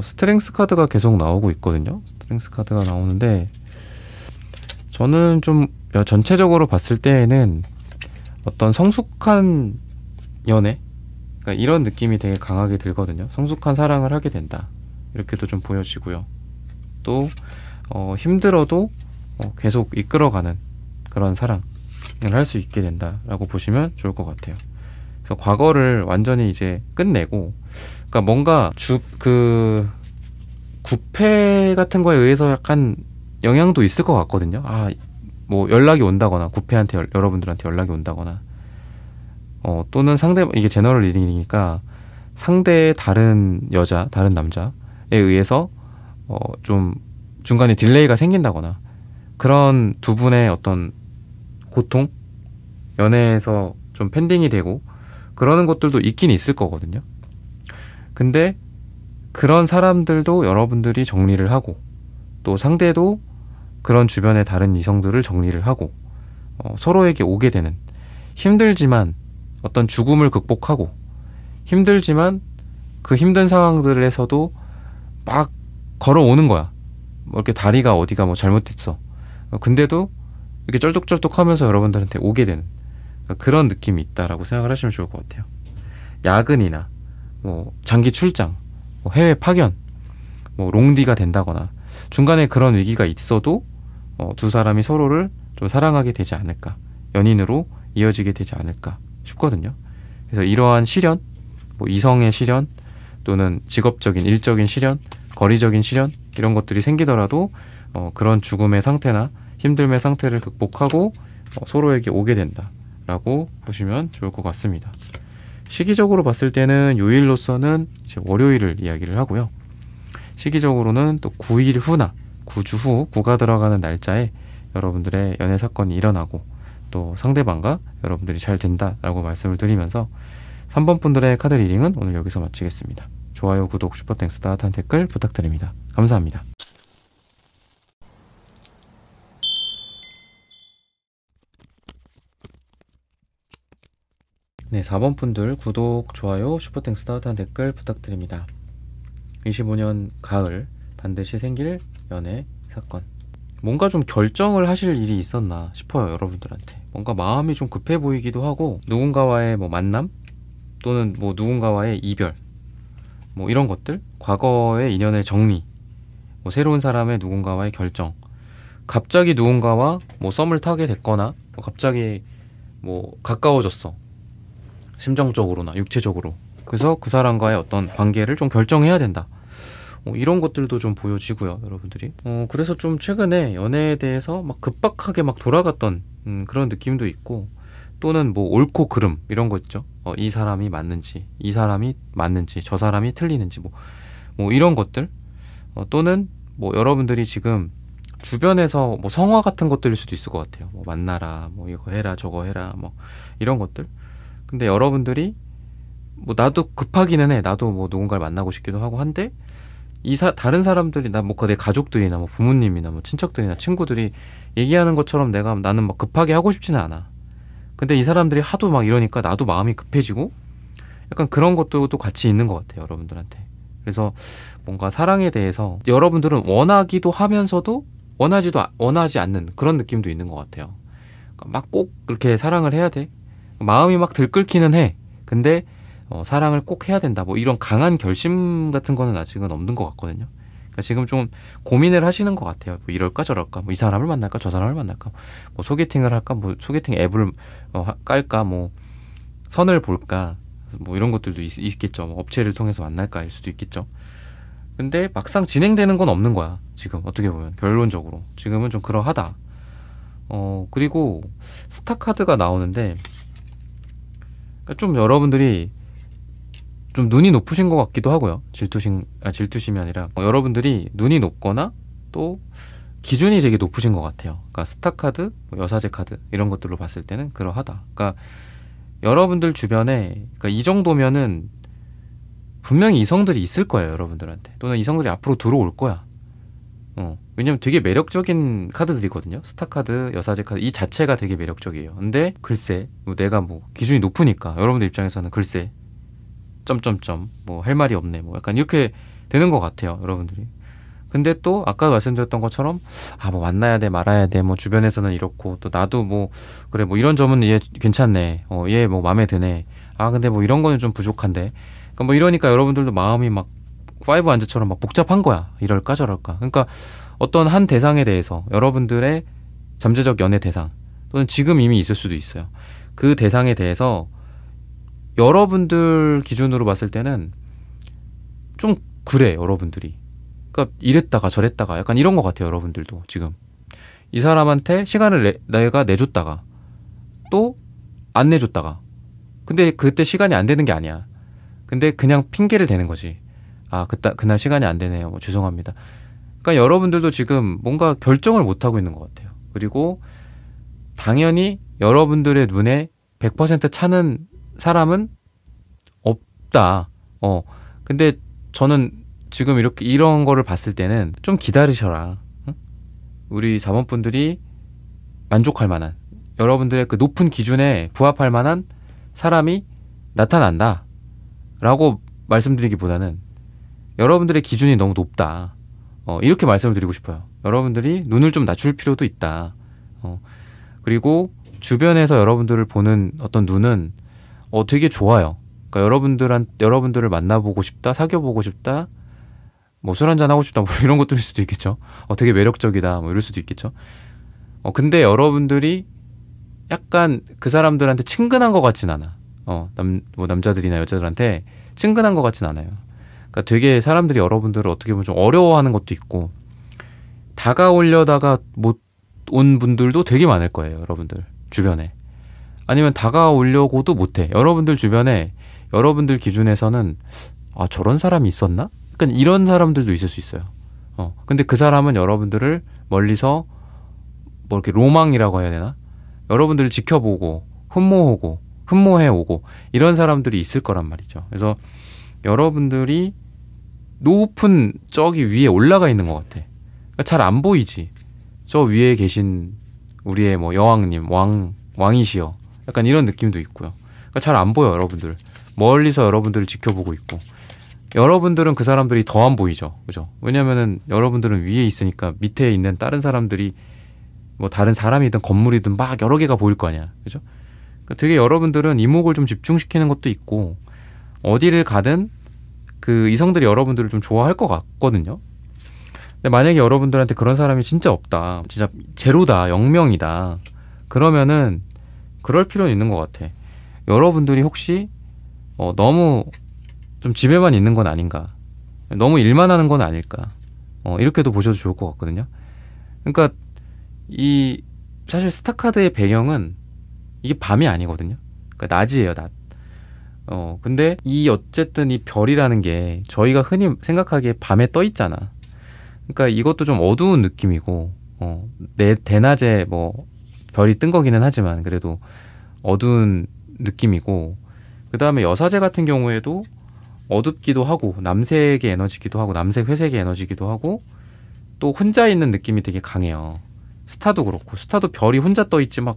스트렝스 카드가 계속 나오고 있거든요. 스트렝스 카드가 나오는데 저는 좀 전체적으로 봤을 때에는 어떤 성숙한 연애 그러니까 이런 느낌이 되게 강하게 들거든요. 성숙한 사랑을 하게 된다 이렇게도 좀 보여지고요. 또 힘들어도 계속 이끌어가는 그런 사랑을 할 수 있게 된다라고 보시면 좋을 것 같아요. 그래서 과거를 완전히 이제 끝내고 그러니까 뭔가 구패 같은 거에 의해서 약간 영향도 있을 것 같거든요. 뭐 연락이 온다거나 구패한테 여러분들한테 연락이 온다거나 또는 이게 제너럴 리딩이니까 상대의 다른 여자, 다른 남자에 의해서 좀 중간에 딜레이가 생긴다거나 그런 두 분의 어떤 고통? 연애에서 좀 펜딩이 되고 그러는 것들도 있긴 있을 거거든요. 근데 그런 사람들도 여러분들이 정리를 하고 또 상대도 그런 주변의 다른 이성들을 정리를 하고 서로에게 오게 되는, 힘들지만 어떤 죽음을 극복하고 힘들지만 그 힘든 상황들에서도 막 걸어오는 거야. 뭐 이렇게 다리가 어디가 뭐 잘못됐어. 근데도 이렇게 쩔뚝쩔뚝 하면서 여러분들한테 오게 되는 그런 느낌이 있다라고 생각을 하시면 좋을 것 같아요. 야근이나 뭐 장기 출장, 뭐 해외 파견, 뭐 롱디가 된다거나 중간에 그런 위기가 있어도 두 사람이 서로를 좀 사랑하게 되지 않을까, 연인으로 이어지게 되지 않을까 싶거든요. 그래서 이러한 시련, 뭐 이성의 시련 또는 직업적인 일적인 시련, 거리적인 시련 이런 것들이 생기더라도 그런 죽음의 상태나 힘듦의 상태를 극복하고 서로에게 오게 된다라고 보시면 좋을 것 같습니다. 시기적으로 봤을 때는 요일로서는 이제 월요일을 이야기를 하고요. 시기적으로는 또 9일 후나 9주 후 9가 들어가는 날짜에 여러분들의 연애 사건이 일어나고 또 상대방과 여러분들이 잘 된다라고 말씀을 드리면서 3번 분들의 카드 리딩은 오늘 여기서 마치겠습니다. 좋아요, 구독, 슈퍼땡스, 따뜻한 댓글 부탁드립니다. 감사합니다. 네, 4번 분들 구독, 좋아요, 슈퍼땡스, 따뜻한 댓글 부탁드립니다. 25년 가을 반드시 생길 연애 사건. 뭔가 좀 결정을 하실 일이 있었나 싶어요. 여러분들한테 뭔가 마음이 좀 급해 보이기도 하고, 누군가와의 뭐 만남 또는 뭐 누군가와의 이별, 뭐 이런 것들, 과거의 인연의 정리, 뭐 새로운 사람의 누군가와의 결정, 갑자기 누군가와 뭐 썸을 타게 됐거나 갑자기 뭐 가까워졌어, 심정적으로나 육체적으로. 그래서 그 사람과의 어떤 관계를 좀 결정해야 된다, 이런 것들도 좀 보여지고요, 여러분들이. 그래서 좀 최근에 연애에 대해서 막 급박하게 막 돌아갔던 그런 느낌도 있고, 또는 뭐 옳고 그름 이런 거 있죠. 이 사람이 맞는지, 이 사람이 맞는지, 저 사람이 틀리는지, 뭐 이런 것들. 또는 뭐 여러분들이 지금 주변에서 뭐 성화 같은 것들일 수도 있을 것 같아요. 뭐 만나라, 뭐 이거 해라, 저거 해라, 뭐 이런 것들. 근데 여러분들이 뭐 나도 급하기는 해, 나도 뭐 누군가를 만나고 싶기도 하고 한데, 다른 사람들이, 뭐 내 가족들이나 뭐 부모님이나 뭐 친척들이나 친구들이 얘기하는 것처럼 나는 막 급하게 하고 싶지는 않아. 근데 이 사람들이 하도 막 이러니까 나도 마음이 급해지고, 약간 그런 것도 또 같이 있는 것 같아요, 여러분들한테. 그래서 뭔가 사랑에 대해서 여러분들은 원하기도 하면서도 원하지 않는 그런 느낌도 있는 것 같아요. 그러니까 막 꼭 그렇게 사랑을 해야 돼, 마음이 막 들끓기는 해. 근데 사랑을 꼭 해야 된다, 뭐 이런 강한 결심 같은 거는 아직은 없는 것 같거든요. 그러니까 지금 좀 고민을 하시는 것 같아요. 뭐 이럴까 저럴까, 뭐 이 사람을 만날까 저 사람을 만날까, 뭐 소개팅을 할까, 뭐 소개팅 앱을 깔까, 뭐 선을 볼까, 뭐 이런 것들도 있겠죠. 뭐 업체를 통해서 만날까일 수도 있겠죠. 근데 막상 진행되는 건 없는 거야, 지금. 어떻게 보면 결론적으로 지금은 좀 그러하다. 그리고 스타 카드가 나오는데, 그러니까 좀 여러분들이 좀 눈이 높으신 것 같기도 하고요. 질투심이 아니라 여러분들이 눈이 높거나 또 기준이 되게 높으신 것 같아요. 그러니까 스타 카드, 뭐 여사제 카드 이런 것들로 봤을 때는 그러하다. 그러니까 여러분들 주변에, 그러니까 이 정도면은 분명히 이성들이 있을 거예요, 여러분들한테. 또는 이성들이 앞으로 들어올 거야. 왜냐면 되게 매력적인 카드들이거든요. 스타 카드, 여사제 카드 이 자체가 되게 매력적이에요. 근데 글쎄, 내가 뭐 기준이 높으니까 여러분들 입장에서는 글쎄 점점점 뭐 할 말이 없네, 뭐 약간 이렇게 되는 것 같아요, 여러분들이. 근데 또 아까 말씀드렸던 것처럼 뭐 만나야 돼 말아야 돼, 뭐 주변에서는 이렇고, 또 나도 뭐 그래, 뭐 이런 점은 얘 괜찮네, 얘 뭐 마음에 드네, 근데 뭐 이런 거는 좀 부족한데, 그러니까 뭐 이러니까 여러분들도 마음이 막 파이브 안즈처럼 막 복잡한 거야. 이럴까 저럴까. 그러니까 어떤 한 대상에 대해서, 여러분들의 잠재적 연애 대상 또는 지금 이미 있을 수도 있어요. 그 대상에 대해서 여러분들 기준으로 봤을 때는 좀 그래, 여러분들이. 그러니까 이랬다가 저랬다가 약간 이런 것 같아요, 여러분들도. 지금 이 사람한테 시간을 내가 내줬다가 또 안 내줬다가, 근데 그때 시간이 안 되는 게 아니야. 근데 그냥 핑계를 대는 거지. 그날 시간이 안 되네요, 뭐 죄송합니다. 그러니까 여러분들도 지금 뭔가 결정을 못하고 있는 것 같아요. 그리고 당연히 여러분들의 눈에 100% 차는 사람은 없다. 근데 저는 지금 이런 거를 봤을 때는 좀 기다리셔라. 응? 우리 자본분들이 만족할 만한, 여러분들의 그 높은 기준에 부합할 만한 사람이 나타난다 라고 말씀드리기보다는 여러분들의 기준이 너무 높다, 이렇게 말씀을 드리고 싶어요. 여러분들이 눈을 좀 낮출 필요도 있다. 그리고 주변에서 여러분들을 보는 어떤 눈은 되게 좋아요. 그러니까 여러분들을 만나보고 싶다, 사귀어보고 싶다, 뭐 술 한잔 하고 싶다, 뭐 이런 것들일 수도 있겠죠. 되게 매력적이다, 뭐 이럴 수도 있겠죠. 근데 여러분들이 약간 그 사람들한테 친근한 것 같진 않아. 뭐 남자들이나 여자들한테 친근한 것 같진 않아요. 그러니까 되게 사람들이 여러분들을 어떻게 보면 좀 어려워하는 것도 있고, 다가오려다가 못 온 분들도 되게 많을 거예요. 여러분들 주변에. 아니면 다가오려고도 못해. 여러분들 주변에, 여러분들 기준에서는 저런 사람이 있었나? 약간 이런 사람들도 있을 수 있어요. 근데 그 사람은 여러분들을 멀리서 뭐 이렇게 로망이라고 해야 되나? 여러분들을 지켜보고 흠모해오고 이런 사람들이 있을 거란 말이죠. 그래서 여러분들이 높은 저기 위에 올라가 있는 것 같아. 그러니까 잘 안 보이지. 저 위에 계신 우리의 뭐 여왕님, 왕이시여, 약간 이런 느낌도 있고요. 그러니까 잘 안 보여. 여러분들 멀리서 여러분들을 지켜보고 있고, 여러분들은 그 사람들이 더 안 보이죠. 그죠? 왜냐면은 여러분들은 위에 있으니까 밑에 있는 다른 사람들이 뭐 다른 사람이든 건물이든 막 여러 개가 보일 거 아니야. 그죠? 그러니까 되게 여러분들은 이목을 좀 집중시키는 것도 있고, 어디를 가든 그 이성들이 여러분들을 좀 좋아할 것 같거든요. 근데 만약에 여러분들한테 그런 사람이 진짜 없다, 진짜 제로다, 0명이다, 그러면은 그럴 필요는 있는 것 같아. 여러분들이 혹시 너무 좀 집에만 있는 건 아닌가, 너무 일만 하는 건 아닐까, 이렇게도 보셔도 좋을 것 같거든요. 그러니까 이 사실 스타카드의 배경은 이게 밤이 아니거든요. 그러니까 낮이에요, 낮. 근데 어쨌든 이 별이라는 게 저희가 흔히 생각하기에 밤에 떠 있잖아. 그러니까 이것도 좀 어두운 느낌이고, 대낮에 뭐 별이 뜬 거기는 하지만 그래도 어두운 느낌이고, 그 다음에 여사제 같은 경우에도 어둡기도 하고 남색의 에너지기도 하고 남색 회색의 에너지기도 하고, 또 혼자 있는 느낌이 되게 강해요. 스타도 그렇고, 스타도 별이 혼자 떠 있지 막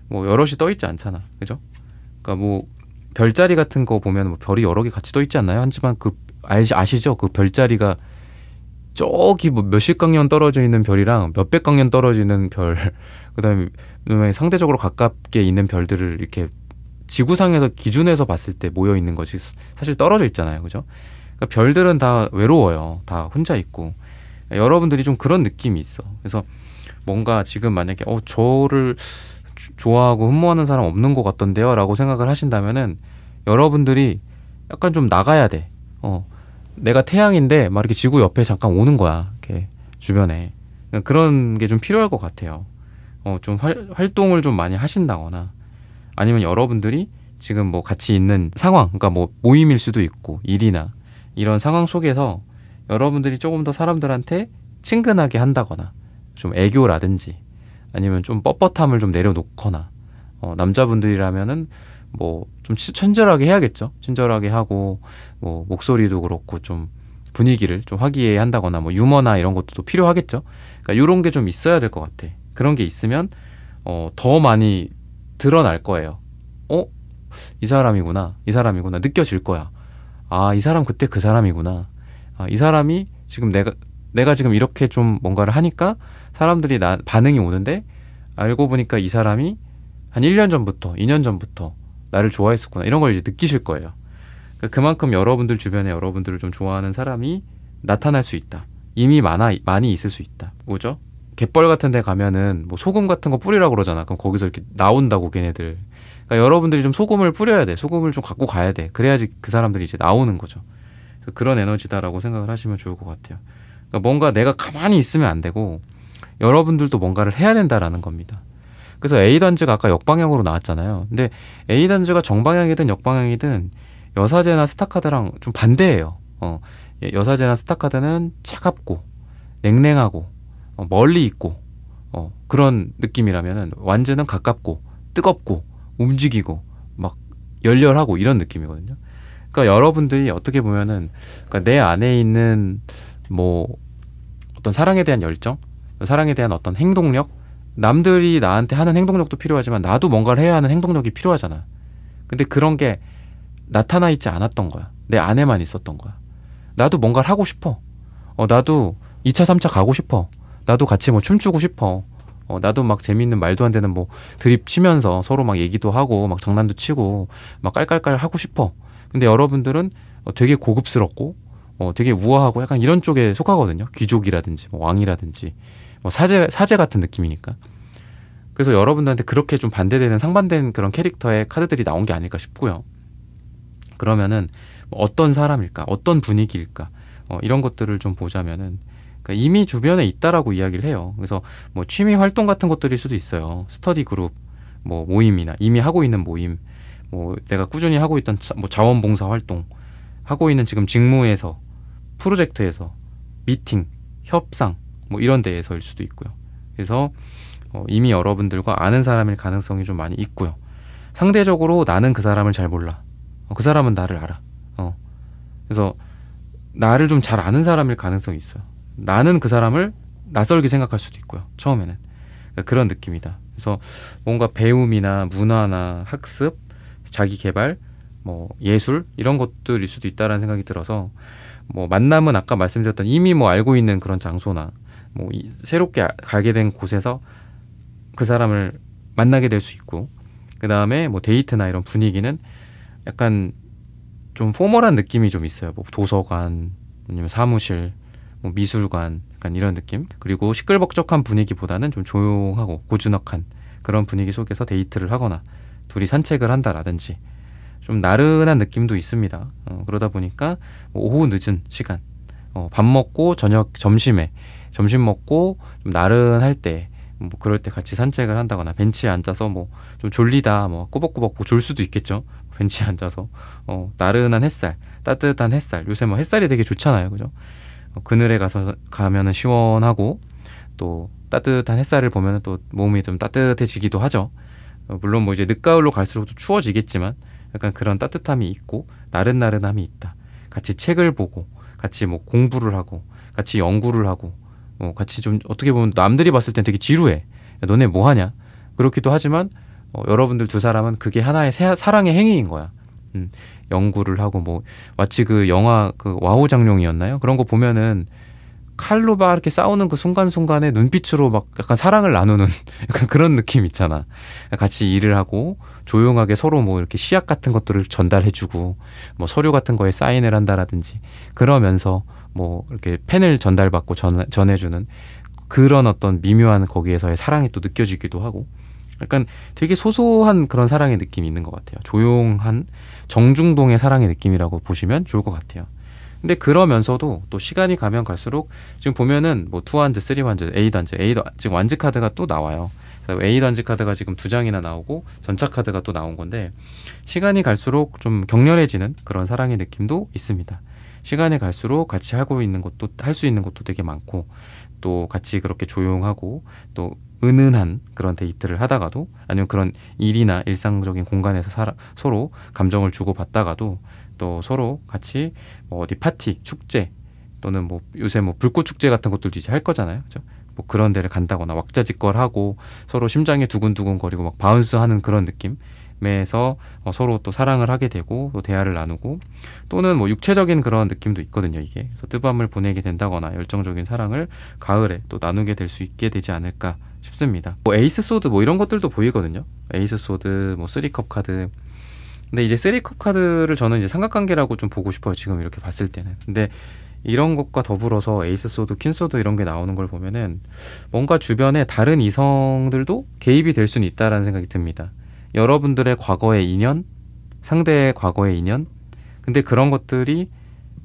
뭐 여럿이 떠 있지 않잖아. 그죠? 그러니까 뭐 별자리 같은 거 보면 뭐 별이 여러 개 같이 떠 있지 않나요? 하지만 아시죠? 그 별자리가 저기 뭐 몇십 광년 떨어져 있는 별이랑 몇백 광년 떨어지는 별, 그다음에 상대적으로 가깝게 있는 별들을 이렇게 지구상에서 기준에서 봤을 때 모여 있는 것이 사실 떨어져 있잖아요. 그죠? 그러니까 별들은 다 외로워요. 다 혼자 있고. 여러분들이 좀 그런 느낌이 있어. 그래서 뭔가 지금 만약에 저를 좋아하고 흠모하는 사람 없는 것 같던데요 라고 생각을 하신다면은, 여러분들이 약간 좀 나가야 돼. 내가 태양인데 막 이렇게 지구 옆에 잠깐 오는 거야, 이렇게 주변에. 그런 게 좀 필요할 것 같아요. 좀 활동을 좀 많이 하신다거나, 아니면 여러분들이 지금 뭐 같이 있는 상황, 그러니까 뭐 모임일 수도 있고 일이나 이런 상황 속에서 여러분들이 조금 더 사람들한테 친근하게 한다거나, 좀 애교라든지 아니면 좀 뻣뻣함을 좀 내려놓거나, 남자분들이라면은 뭐 좀 친절하게 해야겠죠. 친절하게 하고, 뭐 목소리도 그렇고 좀 분위기를 좀 화기애애한다거나, 뭐 유머나 이런 것도 또 필요하겠죠. 그러니까 이런 게 좀 있어야 될 것 같아. 그런 게 있으면 더 많이 드러날 거예요. 이 사람이구나, 이 사람이구나 느껴질 거야. 이 사람 그때 그 사람이구나. 이 사람이 지금 내가 지금 이렇게 좀 뭔가를 하니까 사람들이 반응이 오는데, 알고 보니까 이 사람이 한 1년 전부터 2년 전부터 나를 좋아했었구나, 이런 걸 이제 느끼실 거예요. 그만큼 여러분들 주변에 여러분들을 좀 좋아하는 사람이 나타날 수 있다. 이미 많이 있을 수 있다. 뭐죠? 갯벌 같은 데 가면은 뭐 소금 같은 거 뿌리라고 그러잖아. 그럼 거기서 이렇게 나온다고, 걔네들. 그러니까 여러분들이 좀 소금을 뿌려야 돼. 소금을 좀 갖고 가야 돼. 그래야지 그 사람들이 이제 나오는 거죠. 그런 에너지다라고 생각을 하시면 좋을 것 같아요. 그러니까 뭔가 내가 가만히 있으면 안 되고, 여러분들도 뭔가를 해야 된다라는 겁니다. 그래서 A단지가 아까 역방향으로 나왔잖아요. 근데 A단지가 정방향이든 역방향이든 여사제나 스타카드랑 좀 반대예요. 여사제나 스타카드는 차갑고 냉랭하고 멀리 있고 그런 느낌이라면은, 완즈는 가깝고 뜨겁고 움직이고 막 열렬하고 이런 느낌이거든요. 그러니까 여러분들이 어떻게 보면은, 그러니까 내 안에 있는 뭐 어떤 사랑에 대한 열정, 사랑에 대한 어떤 행동력, 남들이 나한테 하는 행동력도 필요하지만 나도 뭔가를 해야 하는 행동력이 필요하잖아. 근데 그런 게 나타나 있지 않았던 거야. 내 안에만 있었던 거야. 나도 뭔가를 하고 싶어. 나도 2차 3차 가고 싶어. 나도 같이 뭐 춤추고 싶어. 나도 막 재밌는 말도 안 되는 뭐 드립 치면서 서로 막 얘기도 하고 막 장난도 치고 막 깔깔깔 하고 싶어. 근데 여러분들은 되게 고급스럽고 되게 우아하고 약간 이런 쪽에 속하거든요. 귀족이라든지 뭐 왕이라든지 뭐 사제 같은 느낌이니까. 그래서 여러분들한테 그렇게 좀 반대되는 상반된 그런 캐릭터의 카드들이 나온 게 아닐까 싶고요. 그러면은 뭐 어떤 사람일까? 어떤 분위기일까? 이런 것들을 좀 보자면은 그러니까 이미 주변에 있다라고 이야기를 해요. 그래서 뭐 취미 활동 같은 것들일 수도 있어요. 스터디 그룹, 뭐 모임이나 이미 하고 있는 모임, 뭐 내가 꾸준히 하고 있던 뭐 자원봉사 활동, 하고 있는 지금 직무에서, 프로젝트에서, 미팅, 협상, 뭐 이런 데에서일 수도 있고요. 그래서 이미 여러분들과 아는 사람일 가능성이 좀 많이 있고요. 상대적으로 나는 그 사람을 잘 몰라. 그 사람은 나를 알아. 그래서 나를 좀 잘 아는 사람일 가능성이 있어요. 나는 그 사람을 낯설게 생각할 수도 있고요. 처음에는. 그러니까 그런 느낌이다. 그래서 뭔가 배움이나 문화나 학습, 자기 개발, 뭐 예술 이런 것들일 수도 있다라는 생각이 들어서 뭐 만남은 아까 말씀드렸던 이미 뭐 알고 있는 그런 장소나 뭐 새롭게 가게 된 곳에서 그 사람을 만나게 될 수 있고, 그 다음에 뭐 데이트나 이런 분위기는 약간 좀 포멀한 느낌이 좀 있어요. 뭐 도서관, 아니면 사무실, 뭐 미술관, 약간 이런 느낌. 그리고 시끌벅적한 분위기보다는 좀 조용하고 고즈넉한 그런 분위기 속에서 데이트를 하거나 둘이 산책을 한다라든지 좀 나른한 느낌도 있습니다. 그러다 보니까 뭐 오후 늦은 시간, 밥 먹고 점심 먹고 좀 나른할 때, 뭐 그럴 때 같이 산책을 한다거나 벤치에 앉아서 뭐 좀 졸리다, 뭐 꾸벅꾸벅 뭐 졸 수도 있겠죠. 벤치에 앉아서 나른한 햇살, 따뜻한 햇살. 요새 뭐 햇살이 되게 좋잖아요, 그죠? 그늘에 가면은 시원하고 또 따뜻한 햇살을 보면 또 몸이 좀 따뜻해지기도 하죠. 물론 뭐 이제 늦가을로 갈수록 또 추워지겠지만 약간 그런 따뜻함이 있고 나른나른함이 있다. 같이 책을 보고 같이 뭐 공부를 하고 같이 연구를 하고 같이 좀 어떻게 보면 남들이 봤을 땐 되게 지루해. 야, 너네 뭐 하냐? 그렇기도 하지만 여러분들 두 사람은 그게 하나의 사랑의 행위인 거야. 연구를 하고 뭐 마치 그 영화 그 와호장룡이었나요? 그런 거 보면은 칼로 막 이렇게 싸우는 그 순간순간에 눈빛으로 막 약간 사랑을 나누는 약간 그런 느낌 있잖아. 같이 일을 하고 조용하게 서로 뭐 이렇게 시약 같은 것들을 전달해주고 뭐 서류 같은 거에 사인을 한다라든지 그러면서 뭐 이렇게 펜을 전달받고 전해주는 그런 어떤 미묘한 거기에서의 사랑이 또 느껴지기도 하고 약간 되게 소소한 그런 사랑의 느낌이 있는 것 같아요. 조용한 정중동의 사랑의 느낌이라고 보시면 좋을 것 같아요. 근데 그러면서도 또 시간이 가면 갈수록 지금 보면은 뭐 2완즈, 3완즈, 8완즈, 지금 완즈 카드가 또 나와요. 그래서 8완즈 카드가 지금 2장이나 나오고 전차 카드가 또 나온 건데 시간이 갈수록 좀 격렬해지는 그런 사랑의 느낌도 있습니다. 시간이 갈수록 같이 하고 있는 것도 할 수 있는 것도 되게 많고 또 같이 그렇게 조용하고 또 은은한 그런 데이트를 하다가도 아니면 그런 일이나 일상적인 공간에서 서로 감정을 주고받다가도 또 서로 같이 뭐 어디 파티, 축제 또는 뭐 요새 뭐 불꽃 축제 같은 것들도 이제 할 거잖아요. 그죠? 뭐 그런 데를 간다거나 왁자지껄하고 서로 심장이 두근두근 거리고 막 바운스 하는 그런 느낌에서 서로 또 사랑을 하게 되고 또 대화를 나누고 또는 뭐 육체적인 그런 느낌도 있거든요, 이게. 그래서 뜨밤을 보내게 된다거나 열정적인 사랑을 가을에 또 나누게 될 수 있게 되지 않을까 싶습니다. 뭐 에이스 소드 뭐 이런 것들도 보이거든요. 에이스 소드, 뭐 3컵 카드. 근데 이제 3컵 카드를 저는 이제 삼각관계라고 좀 보고 싶어요. 지금 이렇게 봤을 때는. 근데 이런 것과 더불어서 에이스 소드, 퀸 소드 이런 게 나오는 걸 보면은 뭔가 주변에 다른 이성들도 개입이 될 수는 있다라는 생각이 듭니다. 여러분들의 과거의 인연, 상대의 과거의 인연. 근데 그런 것들이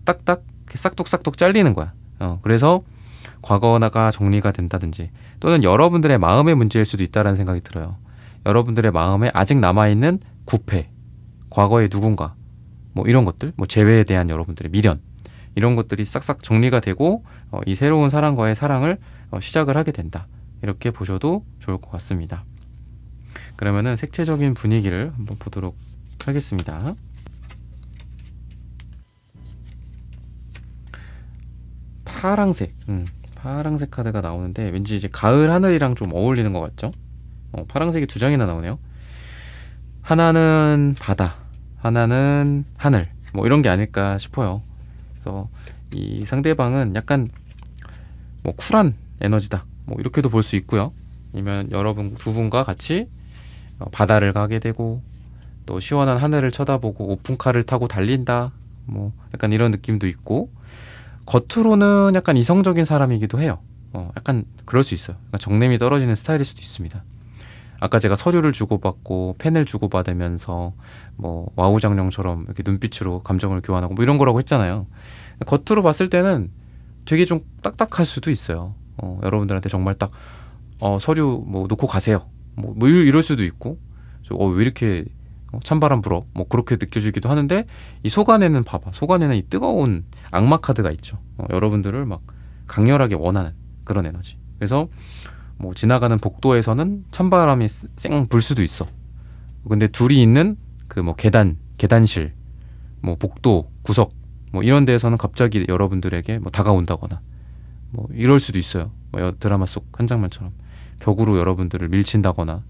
딱딱 싹둑싹둑 잘리는 거야. 그래서 과거가 정리가 된다든지 또는 여러분들의 마음의 문제일 수도 있다는 생각이 들어요. 여러분들의 마음에 아직 남아있는 구패, 과거의 누군가, 뭐 이런 것들, 뭐 재회에 대한 여러분들의 미련 이런 것들이 싹싹 정리가 되고 이 새로운 사람과의 사랑을 시작을 하게 된다. 이렇게 보셔도 좋을 것 같습니다. 그러면은 색채적인 분위기를 한번 보도록 하겠습니다. 파랑색, 파랑색 카드가 나오는데 왠지 이제 가을 하늘이랑 좀 어울리는 것 같죠? 파랑색이 두 장이나 나오네요. 하나는 바다, 하나는 하늘, 뭐 이런 게 아닐까 싶어요. 그래서 이 상대방은 약간 뭐 쿨한 에너지다, 뭐 이렇게도 볼 수 있고요. 아니면 여러분 두 분과 같이 바다를 가게 되고 또 시원한 하늘을 쳐다보고 오픈카를 타고 달린다, 뭐 약간 이런 느낌도 있고, 겉으로는 약간 이성적인 사람이기도 해요. 약간 그럴 수 있어요. 그러니까 정냄이 떨어지는 스타일일 수도 있습니다. 아까 제가 서류를 주고받고 펜을 주고받으면서 뭐 와우장룡처럼 이렇게 눈빛으로 감정을 교환하고 뭐 이런 거라고 했잖아요. 겉으로 봤을 때는 되게 좀 딱딱할 수도 있어요. 여러분들한테 정말 딱 서류 뭐 놓고 가세요, 뭐 이럴 수도 있고, 왜 이렇게 찬바람 불어, 뭐 그렇게 느껴지기도 하는데, 이 속 안에는 봐봐, 속 안에는 이 뜨거운 악마 카드가 있죠. 여러분들을 막 강렬하게 원하는 그런 에너지. 그래서 뭐 지나가는 복도에서는 찬바람이 쌩 불 수도 있어. 근데 둘이 있는 그 뭐 계단실, 뭐 복도 구석, 뭐 이런 데에서는 갑자기 여러분들에게 뭐 다가온다거나 뭐 이럴 수도 있어요. 뭐 드라마 속 한 장면처럼 벽으로 여러분들을 밀친다거나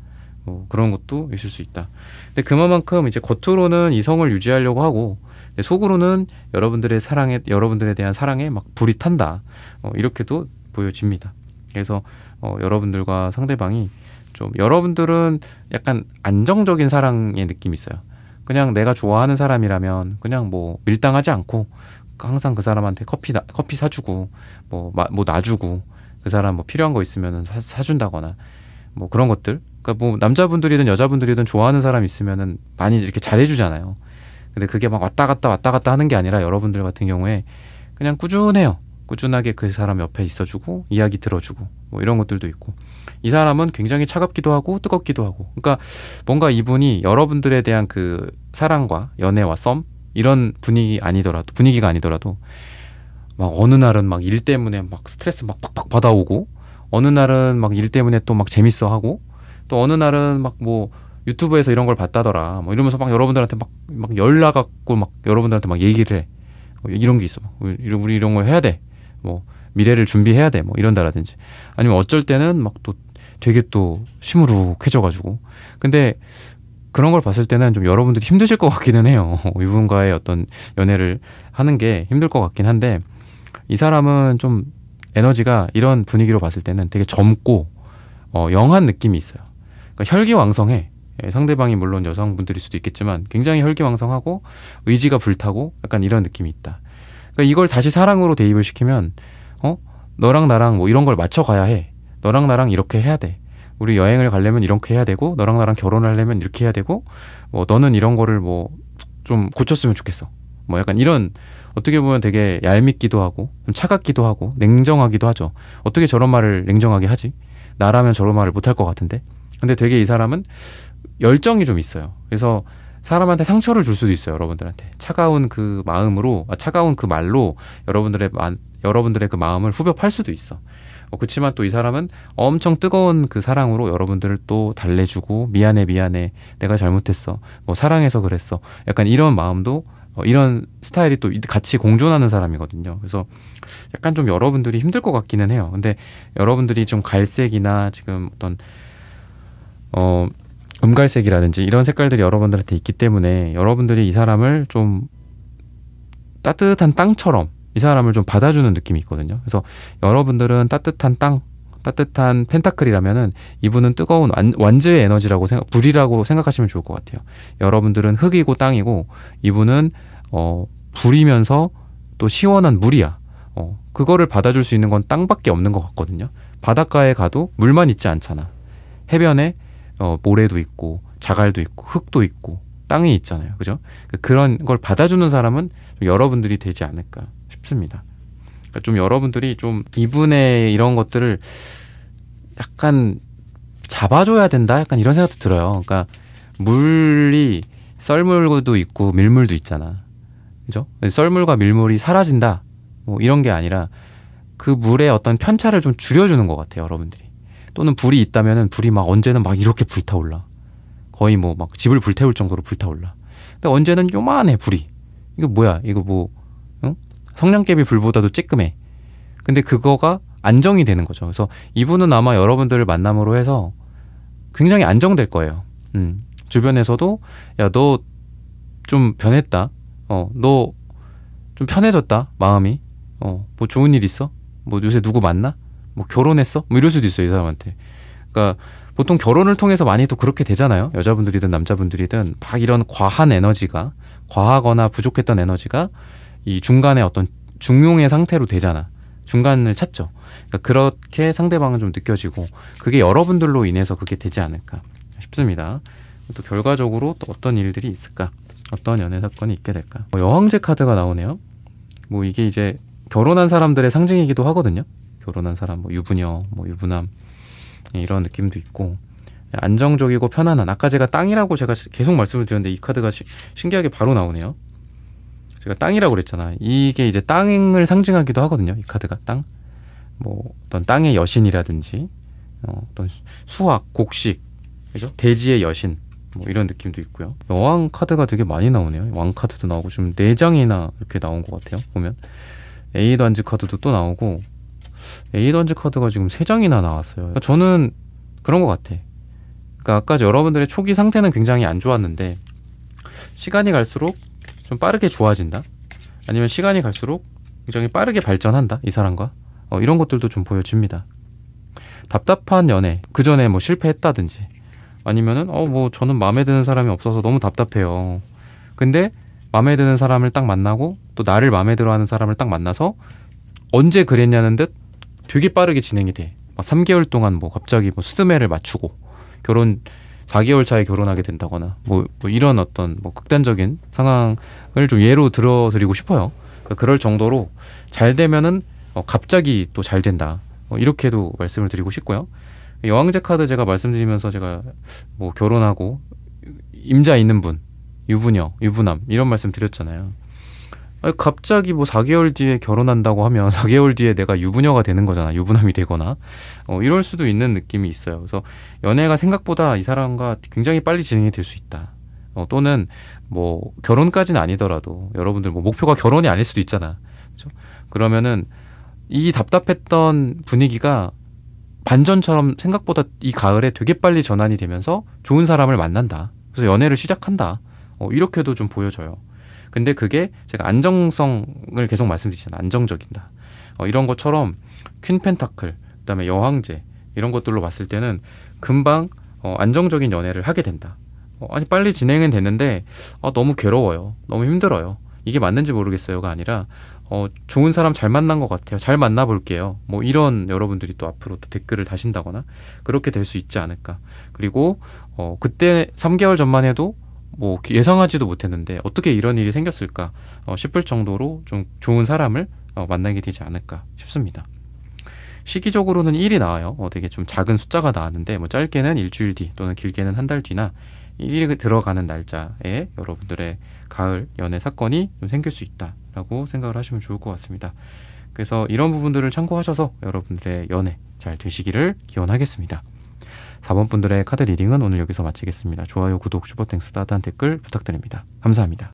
뭐 그런 것도 있을 수 있다. 근데 그만큼 이제 겉으로는 이성을 유지하려고 하고 속으로는 여러분들에 대한 사랑에 막 불이 탄다, 이렇게도 보여집니다. 그래서 여러분들과 상대방이 좀, 여러분들은 약간 안정적인 사랑의 느낌이 있어요. 그냥 내가 좋아하는 사람이라면 그냥 뭐 밀당하지 않고 항상 그 사람한테 커피 사주고 뭐 놔주고, 그 사람 뭐 필요한 거 있으면 사준다거나 뭐 그런 것들. 그러니까 뭐 남자분들이든 여자분들이든 좋아하는 사람 있으면은 많이 이렇게 잘해주잖아요. 근데 그게 막 왔다 갔다 하는 게 아니라 여러분들 같은 경우에 그냥 꾸준해요. 꾸준하게 그 사람 옆에 있어주고 이야기 들어주고 뭐 이런 것들도 있고, 이 사람은 굉장히 차갑기도 하고 뜨겁기도 하고, 그러니까 뭔가 이분이 여러분들에 대한 그 사랑과 연애와 썸 이런 분위기가 아니더라도 막 어느 날은 막 일 때문에 막 스트레스 막 팍팍 받아오고, 어느 날은 막 일 때문에 또 막 재밌어 하고, 또 어느 날은 막 뭐 유튜브에서 이런 걸 봤다더라 뭐 이러면서 막 여러분들한테 막 열나갖고 막 여러분들한테 막 얘기를 해. 이런 게 있어. 우리 이런 걸 해야 돼. 뭐 미래를 준비해야 돼. 뭐 이런다라든지. 아니면 어쩔 때는 막 또 되게 또 시무룩해져가지고. 근데 그런 걸 봤을 때는 좀 여러분들이 힘드실 것 같기는 해요. 이분과의 어떤 연애를 하는 게 힘들 것 같긴 한데, 이 사람은 좀 에너지가 이런 분위기로 봤을 때는 되게 젊고 영한 느낌이 있어요. 그러니까 혈기왕성해. 상대방이 물론 여성분들일 수도 있겠지만 굉장히 혈기왕성하고 의지가 불타고 약간 이런 느낌이 있다. 그러니까 이걸 다시 사랑으로 대입을 시키면 너랑 나랑 뭐 이런 걸 맞춰가야 해. 너랑 나랑 이렇게 해야 돼. 우리 여행을 가려면 이렇게 해야 되고, 너랑 나랑 결혼하려면 이렇게 해야 되고, 뭐 너는 이런 거를 뭐 좀 고쳤으면 좋겠어. 뭐 약간 이런, 어떻게 보면 되게 얄밉기도 하고 좀 차갑기도 하고 냉정하기도 하죠. 어떻게 저런 말을 냉정하게 하지? 나라면 저런 말을 못할 것 같은데. 근데 되게 이 사람은 열정이 좀 있어요. 그래서 사람한테 상처를 줄 수도 있어요. 여러분들한테 차가운 그 말로 여러분들의 그 마음을 후벼 팔 수도 있어. 그렇지만 또 이 사람은 엄청 뜨거운 그 사랑으로 여러분들을 또 달래주고, 미안해 내가 잘못했어, 뭐 사랑해서 그랬어, 약간 이런 마음도, 이런 스타일이 또 같이 공존하는 사람이거든요. 그래서 약간 좀 여러분들이 힘들 것 같기는 해요. 근데 여러분들이 좀 갈색이나 지금 어떤 음갈색이라든지 이런 색깔들이 여러분들한테 있기 때문에, 여러분들이 이 사람을 좀 따뜻한 땅처럼 이 사람을 좀 받아주는 느낌이 있거든요. 그래서 여러분들은 따뜻한 땅, 따뜻한 펜타클이라면은 이분은 뜨거운 완즈의 에너지라고 불이라고 생각하시면 좋을 것 같아요. 여러분들은 흙이고 땅이고, 이분은 불이면서 또 시원한 물이야. 그거를 받아줄 수 있는 건 땅밖에 없는 것 같거든요. 바닷가에 가도 물만 있지 않잖아. 해변에 모래도 있고 자갈도 있고 흙도 있고 땅이 있잖아요. 그죠? 그런 걸 받아주는 사람은 여러분들이 되지 않을까 싶습니다. 그러니까 좀 여러분들이 좀 이분의 이런 것들을 약간 잡아줘야 된다, 약간 이런 생각도 들어요. 그러니까 물이 썰물도 있고 밀물도 있잖아. 그죠? 썰물과 밀물이 사라진다, 뭐 이런 게 아니라 그 물의 어떤 편차를 좀 줄여주는 것 같아요. 여러분들이. 또는 불이 있다면은 불이 막 언제는 막 이렇게 불타올라. 거의 뭐 막 집을 불태울 정도로 불타올라. 근데 언제는 요만해, 불이. 이거 뭐야? 이거 뭐 성냥개비 불보다도 쬐끔해. 근데 그거가 안정이 되는 거죠. 그래서 이분은 아마 여러분들을 만남으로 해서 굉장히 안정될 거예요. 주변에서도 야, 너 좀 변했다. 너 좀 편해졌다. 마음이. 뭐 좋은 일 있어? 뭐 요새 누구 만나? 뭐 결혼했어? 뭐 이럴 수도 있어요, 이 사람한테. 그러니까 보통 결혼을 통해서 많이 또 그렇게 되잖아요. 여자분들이든 남자분들이든 막 이런 과한 에너지가, 과하거나 부족했던 에너지가 이 중간에 어떤 중용의 상태로 되잖아. 중간을 찾죠. 그러니까 그렇게 상대방은 좀 느껴지고 그게 여러분들로 인해서 그게 되지 않을까 싶습니다. 또 결과적으로 또 어떤 일들이 있을까? 어떤 연애 사건이 있게 될까? 여왕제 카드가 나오네요. 뭐 이게 이제 결혼한 사람들의 상징이기도 하거든요. 결혼한 사람, 뭐 유부녀, 뭐 유부남 이런 느낌도 있고 안정적이고 편안한. 아까 제가 땅이라고 제가 계속 말씀을 드렸는데 이 카드가 신기하게 바로 나오네요. 제가 땅이라고 그랬잖아. 이게 이제 땅을 상징하기도 하거든요. 이 카드가 땅. 뭐 어떤 땅의 여신이라든지 어떤 수확, 곡식, 그죠? 대지의 여신. 뭐 이런 느낌도 있고요. 여왕 카드가 되게 많이 나오네요. 왕 카드도 나오고 지금 4장이나 이렇게 나온 것 같아요. 보면 에이던즈 카드도 또 나오고 에이던즈 카드가 지금 3장이나 나왔어요. 저는 그런 것 같아. 그러니까 아까 여러분들의 초기 상태는 굉장히 안 좋았는데 시간이 갈수록 좀 빠르게 좋아진다. 아니면 시간이 갈수록 굉장히 빠르게 발전한다. 이 사람과 이런 것들도 좀 보여집니다. 답답한 연애, 그 전에 뭐 실패했다든지 아니면은 뭐 저는 마음에 드는 사람이 없어서 너무 답답해요. 근데 마음에 드는 사람을 딱 만나고 또 나를 마음에 들어하는 사람을 딱 만나서 언제 그랬냐는 듯 되게 빠르게 진행이 돼. 막 3개월 동안 뭐 갑자기 뭐 스드메를 맞추고 결혼 4개월 차에 결혼하게 된다거나 뭐 이런 어떤 뭐 극단적인 상황을 좀 예로 들어드리고 싶어요. 그러니까 그럴 정도로 잘 되면은 갑자기 또 잘 된다. 이렇게도 말씀을 드리고 싶고요. 여왕제 카드 제가 말씀드리면서 제가 뭐 결혼하고 임자 있는 분, 유부녀, 유부남 이런 말씀 드렸잖아요. 아니, 갑자기 뭐 4개월 뒤에 결혼한다고 하면 4개월 뒤에 내가 유부녀가 되는 거잖아. 유부남이 되거나 이럴 수도 있는 느낌이 있어요. 그래서 연애가 생각보다 이 사람과 굉장히 빨리 진행이 될 수 있다. 또는 뭐 결혼까지는 아니더라도 여러분들 뭐 목표가 결혼이 아닐 수도 있잖아. 그렇죠? 그러면은 이 답답했던 분위기가 반전처럼 생각보다 이 가을에 되게 빨리 전환이 되면서 좋은 사람을 만난다. 그래서 연애를 시작한다. 이렇게도 좀 보여져요. 근데 그게 제가 안정성을 계속 말씀드리잖아요. 안정적이다. 이런 것처럼 퀸 펜타클, 그다음에 여왕제 이런 것들로 봤을 때는 금방 안정적인 연애를 하게 된다. 아니 빨리 진행은 됐는데 너무 괴로워요. 너무 힘들어요. 이게 맞는지 모르겠어요가 아니라 좋은 사람 잘 만난 것 같아요. 잘 만나볼게요. 뭐 이런 여러분들이 또 앞으로 또 댓글을 다신다거나 그렇게 될 수 있지 않을까. 그리고 그때 3개월 전만 해도 뭐 예상하지도 못했는데 어떻게 이런 일이 생겼을까 싶을 정도로 좀 좋은 사람을 만나게 되지 않을까 싶습니다. 시기적으로는 1이 나와요. 되게 좀 작은 숫자가 나왔는데 뭐 짧게는 일주일 뒤 또는 길게는 한 달 뒤나 1이 들어가는 날짜에 여러분들의 가을 연애 사건이 좀 생길 수 있다라고 생각을 하시면 좋을 것 같습니다. 그래서 이런 부분들을 참고하셔서 여러분들의 연애 잘 되시기를 기원하겠습니다. 4번 분들의 카드 리딩은 오늘 여기서 마치겠습니다. 좋아요, 구독, 슈퍼땡스, 따뜻한 댓글 부탁드립니다. 감사합니다.